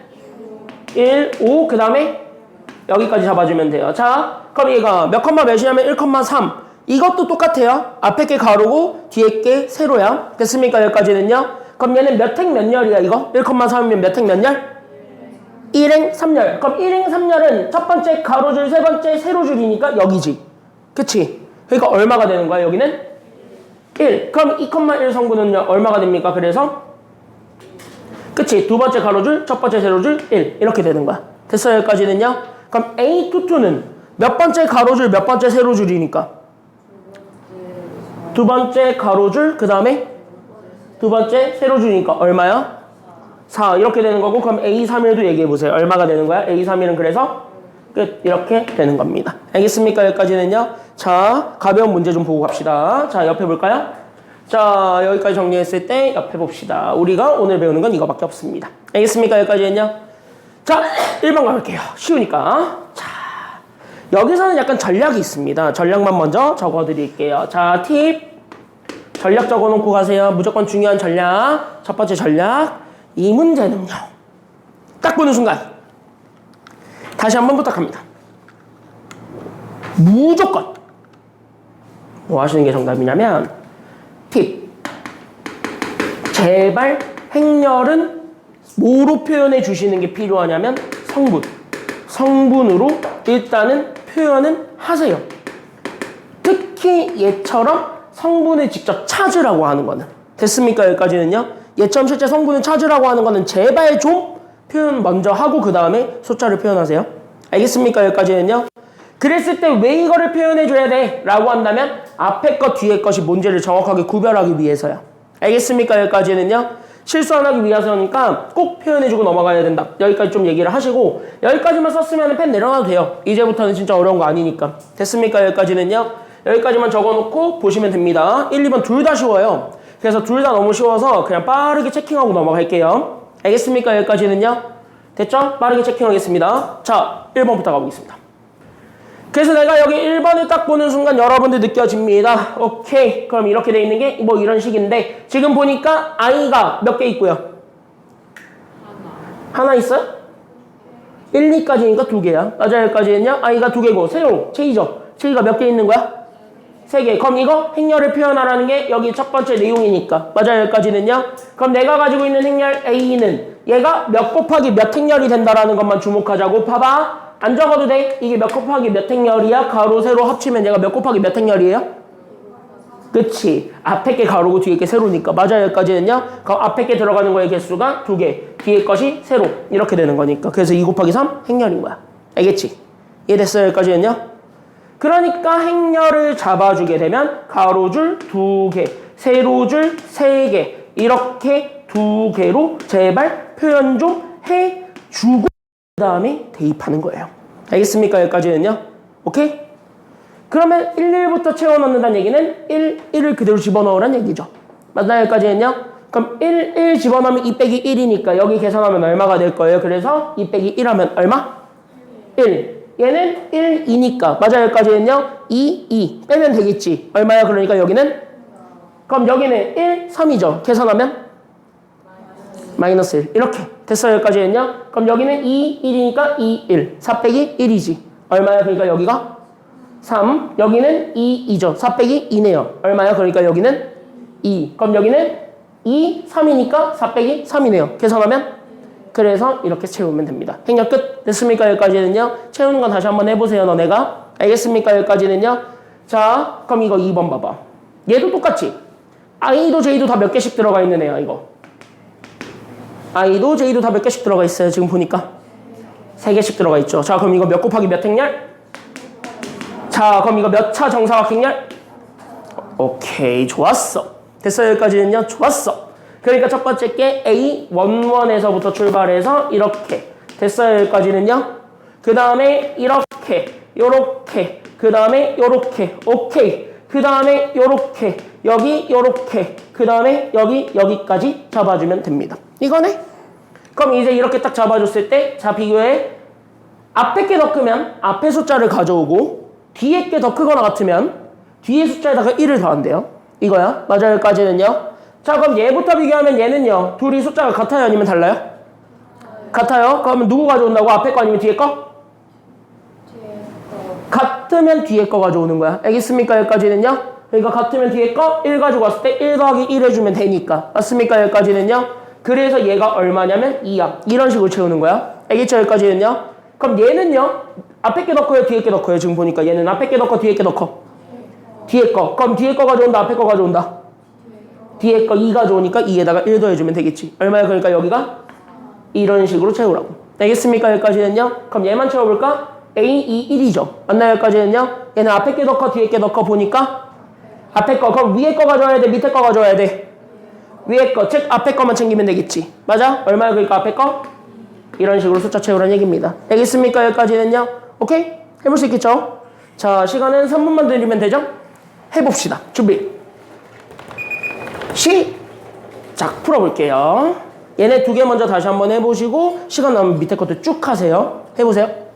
1, 5, 그 다음에 여기까지 잡아주면 돼요. 자, 그럼 얘가 몇 컴마 몇이냐면 1,3. 이것도 똑같아요. 앞에 게 가로고 뒤에 게 세로야. 됐습니까? 여기까지는요. 그럼 얘는 몇 행 몇 열이야 이거? 1,3이면 몇 행 몇 열? 1행 3열. 그럼 1행 3열은 첫 번째 가로줄, 세 번째 세로줄이니까 여기지. 그치? 그러니까 얼마가 되는 거야 여기는? 1. 그럼 2,1 성분은요 얼마가 됩니까? 그래서 그치? 두 번째 가로줄, 첫 번째 세로줄 1. 이렇게 되는 거야. 됐어요? 여기까지는요. 그럼 A22는 몇 번째 가로줄, 몇 번째 세로줄이니까? 두 번째 가로줄, 그 다음에 두 번째 세로줄이니까 얼마야? 4. 이렇게 되는 거고, 그럼 A31도 얘기해보세요. 얼마가 되는 거야? A31은 그래서 끝. 이렇게 되는 겁니다. 알겠습니까? 여기까지는요. 자, 가벼운 문제 좀 보고 갑시다. 자, 옆에 볼까요? 자, 여기까지 정리했을 때 옆에 봅시다. 우리가 오늘 배우는 건 이거밖에 없습니다. 알겠습니까? 여기까지는요. 자, 1번 가볼게요. 쉬우니까. 자, 여기서는 약간 전략이 있습니다. 전략만 먼저 적어드릴게요. 자, 팁. 전략 적어놓고 가세요. 무조건 중요한 전략. 첫 번째 전략. 이 문제는요. 딱 보는 순간. 다시 한번 부탁합니다. 무조건. 뭐 하시는 게 정답이냐면, 팁. 제발 행렬은 뭐로 표현해 주시는 게 필요하냐면 성분. 성분으로 일단은 표현은 하세요. 특히 얘처럼 성분을 직접 찾으라고 하는 거는. 됐습니까? 여기까지는요. 얘처럼 실제 성분을 찾으라고 하는 거는 제발 좀 표현 먼저 하고 그 다음에 숫자를 표현하세요. 알겠습니까? 여기까지는요. 그랬을 때 왜 이거를 표현해 줘야 돼? 라고 한다면 앞에 것 뒤에 것이 뭔지를 정확하게 구별하기 위해서요. 알겠습니까? 여기까지는요. 실수 안 하기 위해서니까 꼭 표현해주고 넘어가야 된다. 여기까지 좀 얘기를 하시고 여기까지만 썼으면 펜 내려놔도 돼요. 이제부터는 진짜 어려운 거 아니니까. 됐습니까? 여기까지는요. 여기까지만 적어놓고 보시면 됩니다. 1, 2번 둘 다 쉬워요. 그래서 둘 다 너무 쉬워서 그냥 빠르게 체킹하고 넘어갈게요. 알겠습니까? 여기까지는요. 됐죠? 빠르게 체킹하겠습니다. 자, 1번부터 가보겠습니다. 그래서 내가 여기 1번을 딱 보는 순간 여러분들 느껴집니다. 오케이. 그럼 이렇게 돼 있는 게 뭐 이런 식인데 지금 보니까 i가 몇 개 있고요? 하나 있어요? 1, 2까지니까 2개야. 맞아요. 여기까지는요. i가 2개고 세로, 체이죠. 체이가 몇 개 있는 거야? 3개. 그럼 이거 행렬을 표현하라는 게 여기 첫 번째 내용이니까. 맞아요. 여기까지는요. 그럼 내가 가지고 있는 행렬 A는 얘가 몇 곱하기 몇 행렬이 된다라는 것만 주목하자고. 봐봐. 안 적어도 돼. 이게 몇 곱하기 몇 행렬이야? 가로, 세로 합치면 얘가 몇 곱하기 몇 행렬이에요? 그치. 앞에 게 가로고 뒤에 게 세로니까. 맞아요. 여기까지는요. 그럼 앞에 게 들어가는 거의 개수가 2개. 뒤에 것이 세로. 이렇게 되는 거니까. 그래서 2 곱하기 3 행렬인 거야. 알겠지? 이해됐어요? 여기까지는요. 그러니까 행렬을 잡아주게 되면 가로줄 2개, 세로줄 3개 이렇게 2개로 제발 표현 좀 해주고 그 다음에 대입하는 거예요. 알겠습니까? 여기까지는요. 오케이? 그러면 1, 1부터 채워넣는다는 얘기는 1, 1을 그대로 집어넣으라는 얘기죠. 맞나요? 여기까지는요. 그럼 1, 1 집어넣으면 2 빼기 1이니까 여기 계산하면 얼마가 될 거예요? 그래서 2 빼기 1 하면 얼마? 1. 얘는 1, 2니까. 맞아요. 여기까지는요. 2, 2. 빼면 되겠지. 얼마야? 그러니까 여기는? 그럼 여기는 1, 3이죠. 계산하면? 마이너스 1. 이렇게. 됐어요. 여기까지는요. 그럼 여기는 2, 1이니까 2, 1. 4 빼기 1이지. 얼마야? 그러니까 여기가? 3. 여기는 2, 2죠. 4 빼기 2네요. 얼마야? 그러니까 여기는? 2. 그럼 여기는 2, 3이니까 4 빼기 3이네요. 계산하면? 그래서 이렇게 채우면 됩니다. 행렬 끝. 됐습니까? 여기까지는요. 채우는 건 다시 한번 해보세요. 너네가. 알겠습니까? 여기까지는요. 자, 그럼 이거 2번 봐봐. 얘도 똑같지? i도 j도 다 몇 개씩 들어가 있는 애야 이거. i도 j도 다 몇 개씩 들어가 있어요. 지금 보니까 3개씩 들어가 있죠. 자, 그럼 이거 몇 곱하기 몇 행렬? 자, 그럼 이거 몇 차 정사각행렬? 오케이, 좋았어. 됐어요. 여기까지는요. 좋았어. 그러니까 첫 번째 게 A, 1에서부터 출발해서 이렇게. 됐어요. 여기까지는요. 그 다음에 이렇게, 요렇게, 그 다음에 요렇게. 오케이. 그 다음에 요렇게, 여기 요렇게, 그 다음에 여기, 여기까지 잡아주면 됩니다. 이거네? 그럼 이제 이렇게 딱 잡아줬을 때, 자, 비교해. 앞에 게 더 크면 앞에 숫자를 가져오고, 뒤에 게 더 크거나 같으면 뒤에 숫자에다가 1을 더한대요. 이거야. 맞아요. 여기까지는요. 자, 그럼 얘부터 비교하면 얘는요. 둘이 숫자가 같아요? 아니면 달라요? 같아요? 그러면 누구 가져온다고? 앞에 거 아니면 뒤에 거? 뒤에 거. 같으면 뒤에 거 가져오는 거야. 알겠습니까? 여기까지는요? 그러니까 같으면 뒤에 거 1 가지고 왔을 때 1 더하기 1 해주면 되니까. 맞습니까? 여기까지는요? 그래서 얘가 얼마냐면 2야. 이런 식으로 채우는 거야. 알겠죠? 여기까지는요? 그럼 얘는요? 앞에 게 더 커요? 뒤에 게 더 커요? 지금 보니까 얘는 앞에 게 더 커? 뒤에 게 더 커? 뒤에 거. 그럼 뒤에 거 가져온다? 앞에 거 가져온다? 뒤에 거 2 가져오니까 2에다가 1 더해주면 되겠지. 얼마야? 그러니까 여기가? 이런 식으로 채우라고. 알겠습니까? 여기까지는요? 그럼 얘만 채워볼까? A, 2, 1이죠. 맞나요? 여기까지는요? 얘는 앞에 게 더 커? 뒤에 게 더 커? 보니까? 앞에 거. 그럼 위에 거 가져와야 돼? 밑에 거 가져와야 돼? 위에 거. 즉 앞에 거만 챙기면 되겠지. 맞아? 얼마야? 그러니까 앞에 거? 이런 식으로 숫자 채우라는 얘기입니다. 알겠습니까? 여기까지는요? 오케이? 해볼 수 있겠죠? 자, 시간은 3분만 드리면 되죠? 해봅시다. 준비. 시작. 풀어볼게요. 얘네 두 개 먼저 다시 한번 해보시고 시간 나면 밑에 것도 쭉 하세요. 해보세요.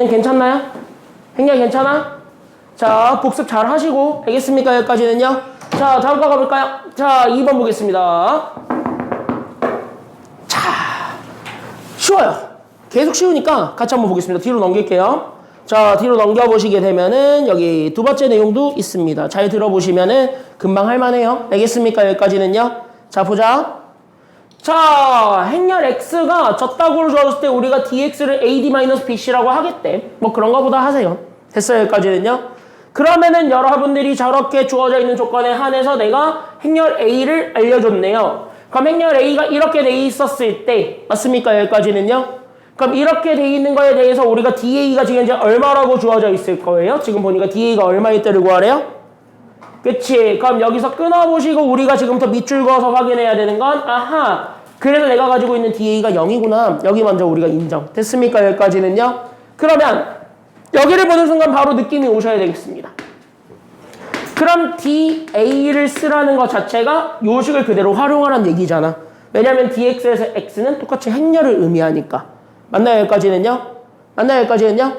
괜찮나요? 행렬 괜찮아? 자, 복습 잘 하시고, 알겠습니까? 여기까지는요. 자, 다음 거 가볼까요? 자, 2번 보겠습니다. 자, 쉬워요. 계속 쉬우니까 같이 한번 보겠습니다. 뒤로 넘길게요. 자, 뒤로 넘겨보시게 되면은 여기 두 번째 내용도 있습니다. 잘 들어보시면은 금방 할만해요. 알겠습니까? 여기까지는요. 자, 보자. 자, 행렬 x가 졌다고 주어졌을 때 우리가 dx를 ad-bc라고 하겠대. 뭐 그런 거보다 하세요. 됐어요. 여기까지는요. 그러면은 여러분들이 저렇게 주어져 있는 조건에 한해서 내가 행렬 a를 알려줬네요. 그럼 행렬 a가 이렇게 돼 있었을 때 맞습니까? 여기까지는요. 그럼 이렇게 돼 있는 거에 대해서 우리가 da가 지금 이제 얼마라고 주어져 있을 거예요? 지금 보니까 da가 얼마일 때를 구하래요? 그치? 그럼 여기서 끊어보시고 우리가 지금부터 밑줄 그어서 확인해야 되는 건 아하, 그래서 내가 가지고 있는 da가 0이구나. 여기 먼저 우리가 인정. 됐습니까? 여기까지는요. 그러면 여기를 보는 순간 바로 느낌이 오셔야 되겠습니다. 그럼 da를 쓰라는 것 자체가 요식을 그대로 활용하라는 얘기잖아. 왜냐면 dx에서 x는 똑같이 행렬을 의미하니까. 맞나요? 여기까지는요? 맞나요? 여기까지는요?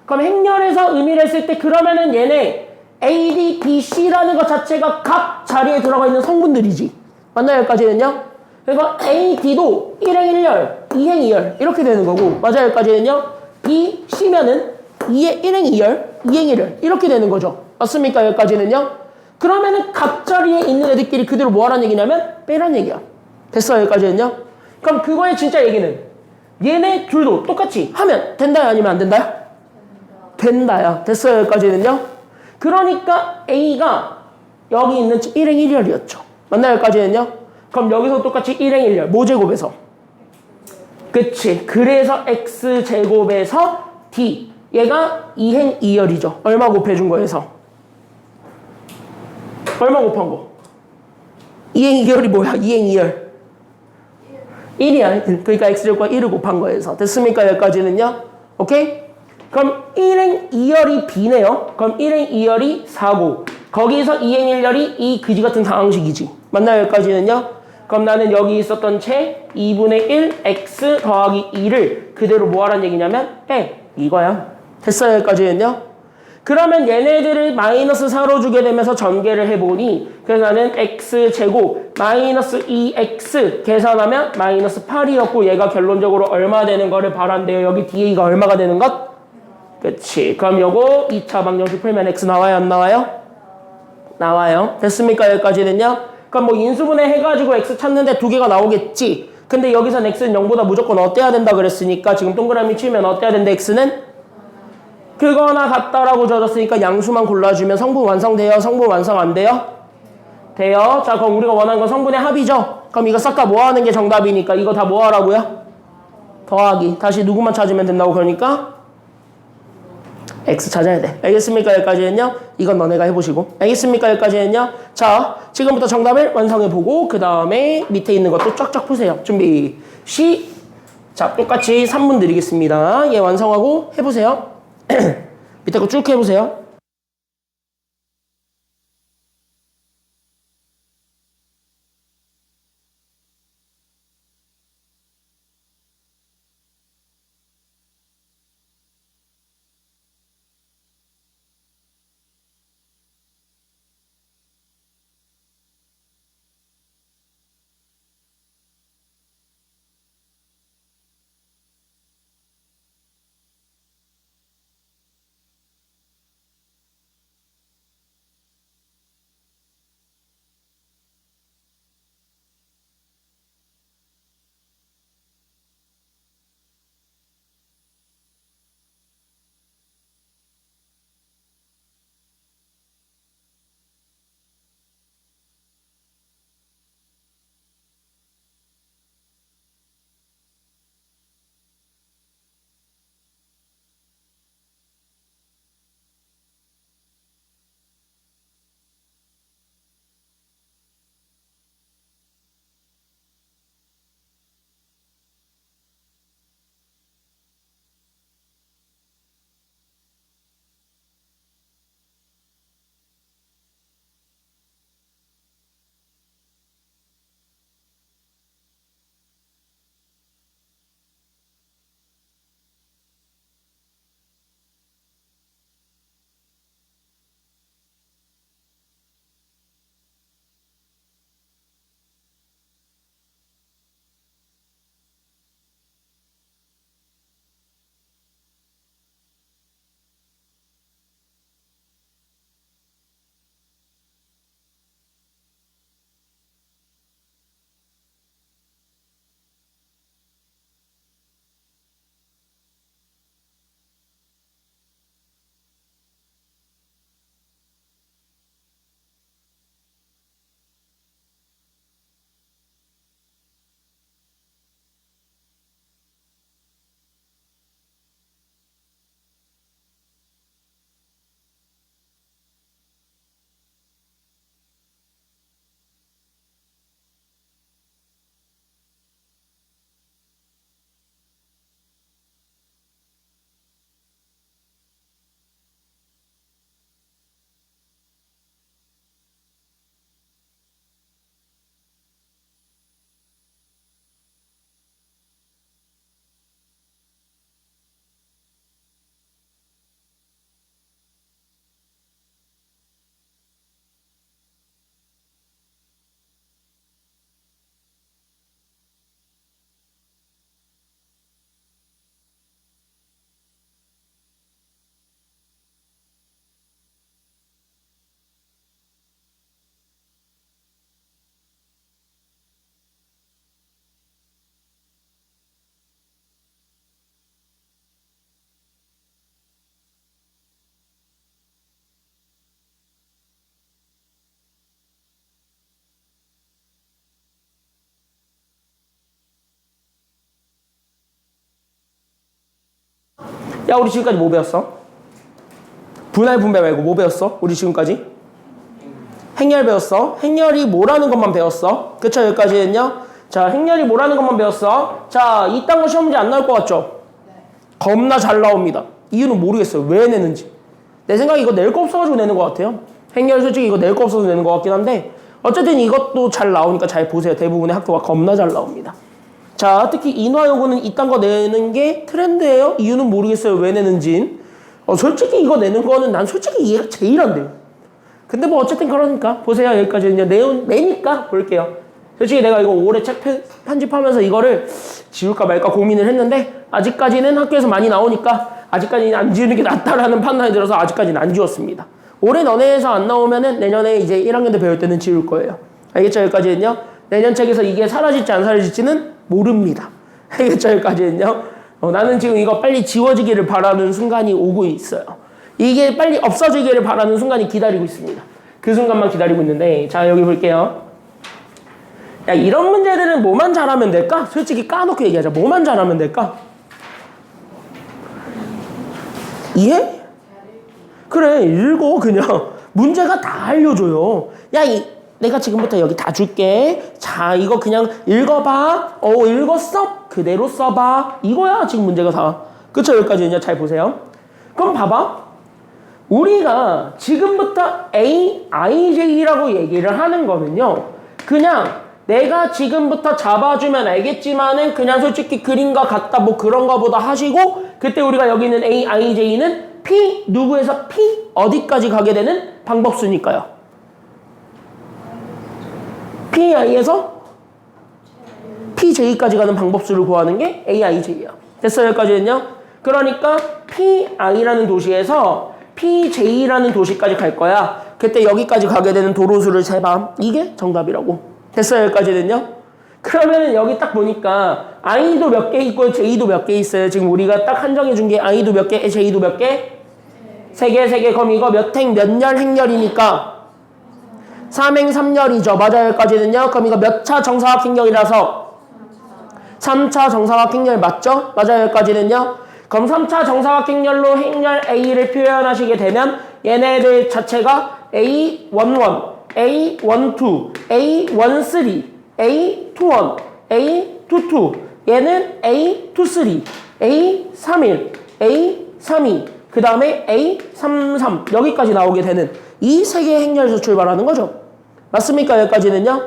그럼 행렬에서 의미를 했을 때 그러면은 얘네 A, D, B, C라는 것 자체가 각 자리에 들어가 있는 성분들이지. 맞나요? 여기까지는요? 그래서 A, D도 1행 1열, 2행 2열 이렇게 되는 거고 맞아요? 여기까지는요? B, C면은 2행 1행 2열, 2행 1열 이렇게 되는 거죠. 맞습니까? 여기까지는요? 그러면은 각 자리에 있는 애들끼리 그대로 뭐 하라는 얘기냐면 빼라는 얘기야. 됐어요? 여기까지는요? 그럼 그거의 진짜 얘기는 얘네 둘도 똑같이 하면 된다요? 아니면 안 된다요? 된다요. 됐어요? 여기까지는요? 그러니까 A가 여기 있는 1행 1열이었죠. 맞나요? 여기까지는요? 그럼 여기서 똑같이 1행 1열 모제곱에서 그치. 그래서 X제곱에서 D 얘가 2행 2열이죠. 얼마 곱해준 거에서? 얼마 곱한 거? 2행 2열이 뭐야? 2행 2열 1이야. 그러니까 X제곱과 1을 곱한 거에서. 됐습니까? 여기까지는요? 오케이? 그럼 1행 2열이 B네요. 그럼 1행 2열이 4고 거기서 2행 1열이 이 그지 같은 상황식이지. 맞나요? 여기까지는요? 그럼 나는 여기 있었던 채 2분의 1 X 더하기 2를 그대로 뭐 하라는 얘기냐면 빼. 이거야. 됐어요? 여기까지는요? 그러면 얘네들을 마이너스 4로 주게 되면서 전개를 해보니 그래서 나는 x제곱 마이너스 2x 계산하면 마이너스 8이었고 얘가 결론적으로 얼마 되는 거를 바란대요. 여기 da가 얼마가 되는 것? 그치. 그럼 요거 2차 방정식 풀면 x 나와요? 안 나와요? 나와요. 됐습니까? 여기까지는요? 그럼 뭐 인수분해 해가지고 x 찾는데 두 개가 나오겠지. 근데 여기선 x는 0보다 무조건 어때야 된다 그랬으니까 지금 동그라미 치면 어때야 된다 x는? 그거나 같다라고 적었으니까 양수만 골라주면 성분 완성돼요? 성분 완성 안 돼요? 돼요. 자, 그럼 우리가 원하는 건 성분의 합이죠? 그럼 이거 싹 다 모아하는 게 정답이니까 이거 다 모아라고요? 더하기. 다시 누구만 찾으면 된다고 그러니까? X 찾아야 돼. 알겠습니까? 여기까지는요? 이건 너네가 해보시고. 알겠습니까? 여기까지는요? 자, 지금부터 정답을 완성해보고 그 다음에 밑에 있는 것도 쫙쫙 푸세요. 준비, 자, 똑같이 3분 드리겠습니다. 얘 완성하고 해보세요. 밑에 거 쭉 해보세요. 야, 우리 지금까지 뭐 배웠어? 분할 분배 말고 뭐 배웠어? 우리 지금까지? 행렬 배웠어. 행렬이 뭐라는 것만 배웠어. 그쵸? 여기까지는요. 자, 행렬이 뭐라는 것만 배웠어. 자, 이딴 거 시험 문제 안 나올 것 같죠? 겁나 잘 나옵니다. 이유는 모르겠어요. 왜 내는지. 내 생각에 이거 낼 거 없어가지고 내는 것 같아요. 행렬 솔직히 이거 낼 거 없어서 내는 것 같긴 한데 어쨌든 이것도 잘 나오니까 잘 보세요. 대부분의 학교가 겁나 잘 나옵니다. 자, 특히 인화여고는 이딴 거 내는 게 트렌드예요. 이유는 모르겠어요. 왜 내는진. 솔직히 이거 내는 거는 난 솔직히 이해가 제일 안 돼요. 근데 뭐 어쨌든 그러니까 보세요. 여기까지는 내니까 볼게요. 솔직히 내가 이거 올해 책 편집하면서 이거를 지울까 말까 고민을 했는데 아직까지는 학교에서 많이 나오니까 아직까지는 안 지우는 게 낫다라는 판단이 들어서 아직까지는 안 지웠습니다. 올해 너네에서 안 나오면은 내년에 이제 1학년 때 배울 때는 지울 거예요. 알겠죠? 여기까지는요. 내년 책에서 이게 사라질지 안 사라질지는 모릅니다. 알겠죠? 여기까지는요. 나는 지금 이거 빨리 지워지기를 바라는 순간이 오고 있어요. 이게 빨리 없어지기를 바라는 순간이 기다리고 있습니다. 그 순간만 기다리고 있는데 자, 여기 볼게요. 야, 이런 문제들은 뭐만 잘하면 될까? 솔직히 까놓고 얘기하자. 뭐만 잘하면 될까? 이해? 그래, 읽어 그냥. 문제가 다 알려줘요. 야, 내가 지금부터 여기 다 줄게. 자, 이거 그냥 읽어봐. 읽었어? 그대로 써봐. 이거야 지금 문제가 다. 그쵸? 여기까지는요. 잘 보세요. 그럼 봐봐. 우리가 지금부터 AIJ라고 얘기를 하는 거는요. 그냥 내가 지금부터 잡아주면 알겠지만은 그냥 솔직히 그림과 같다 뭐 그런 거보다 하시고 그때 우리가 여기 있는 AIJ는 P 누구에서 P 어디까지 가게 되는 방법수니까요. PI에서 PJ까지 가는 방법수를 구하는 게 AIJ예요. 됐어요? 여기까지는요. 그러니까 PI라는 도시에서 PJ라는 도시까지 갈 거야. 그때 여기까지 가게 되는 도로수를 세봐. 이게 정답이라고. 됐어요? 여기까지는요. 그러면은 여기 딱 보니까 I도 몇 개 있고 J도 몇 개 있어요. 지금 우리가 딱 한정해 준 게 I도 몇 개, J도 몇 개? 3개. 그럼 이거 몇 행, 몇 열 행렬이니까 3행 3열이죠. 맞아요. 여기까지는요. 그럼 이거 몇 차 정사각 행렬이라서 3차 정사각 행렬 맞죠? 맞아요. 여기까지는요. 그럼 3차 정사각 행렬로 행렬 A를 표현하시게 되면 얘네들 자체가 A11, A12, A13, A21, A22 얘는 A23, A31, A32 그 다음에 A33 여기까지 나오게 되는 이 3개의 행렬에서 출발하는 거죠. 맞습니까? 여기까지는요.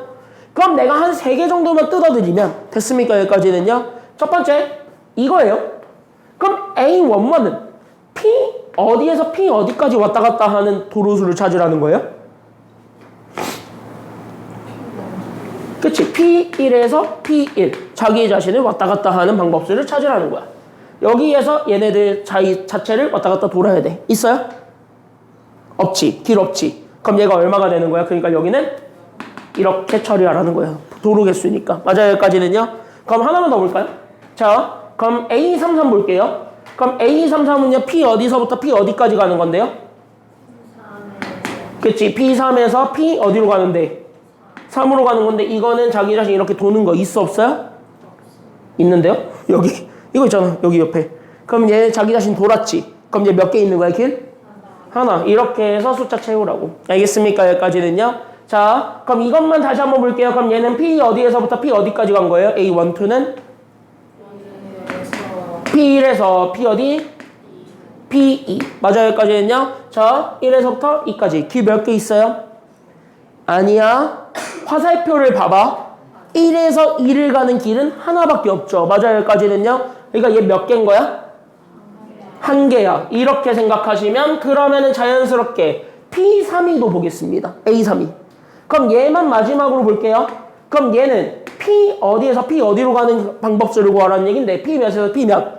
그럼 내가 한 3개 정도만 뜯어드리면 됐습니까? 여기까지는요. 첫 번째 이거예요. 그럼 A11은 P 어디에서 P 어디까지 왔다 갔다 하는 도로수를 찾으라는 거예요? 그치? P1에서 P1 자기 자신을 왔다 갔다 하는 방법수를 찾으라는 거야. 여기에서 얘네들 자체를 왔다 갔다 돌아야 돼. 있어요? 없지. 길 없지. 그럼 얘가 얼마가 되는 거야? 그러니까 여기는 이렇게 처리하라는 거예요. 도로 개수니까. 맞아요. 여기까지는요. 그럼 하나만 더 볼까요? 자, 그럼 A33 볼게요. 그럼 A33은요. P 어디서부터 P 어디까지 가는 건데요? 그치? P3에서 P 어디로 가는데? 3으로 가는 건데 이거는 자기 자신 이렇게 도는 거 있어 없어요? 있는데요? 여기 이거 있잖아. 여기 옆에. 그럼 얘 자기 자신 돌았지. 그럼 얘 몇 개 있는 거야? 길? 하나. 이렇게 해서 숫자 채우라고. 알겠습니까? 여기까지는요. 자, 그럼 이것만 다시 한번 볼게요. 그럼 얘는 P 어디에서부터 P 어디까지 간 거예요? A12는? P1에서 P 어디? P2. 맞아요. 여기까지는요. 자, 1에서부터 2까지. 길 몇 개 있어요? 아니야. 화살표를 봐봐. 1에서 2를 가는 길은 하나밖에 없죠. 맞아요. 여기까지는요. 그러니까 얘 몇 개인 거야? 한 개야. 이렇게 생각하시면 그러면은 자연스럽게 P32도 보겠습니다. A32. 그럼 얘만 마지막으로 볼게요. 그럼 얘는 P 어디에서 P 어디로 가는 방법수를 구하라는 얘기인데 P 몇에서 P 몇?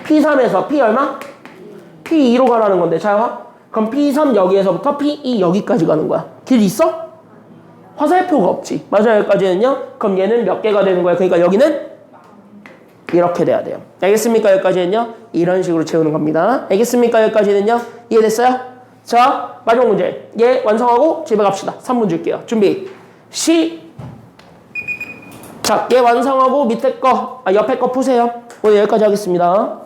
P3에서 P 얼마? P2로 가라는 건데 자, 그럼 P3 여기에서부터 P2 여기까지 가는 거야. 길 있어? 화살표가 없지. 맞아요. 여기까지는요. 그럼 얘는 몇 개가 되는 거야? 그러니까 여기는 이렇게 돼야 돼요. 알겠습니까? 여기까지는요. 이런 식으로 채우는 겁니다. 알겠습니까? 여기까지는요. 이해됐어요? 자, 마지막 문제. 얘 완성하고 집에 갑시다. 3분 줄게요. 준비. 자, 얘 완성하고 밑에 거, 옆에 거 푸세요. 오늘 여기까지 하겠습니다.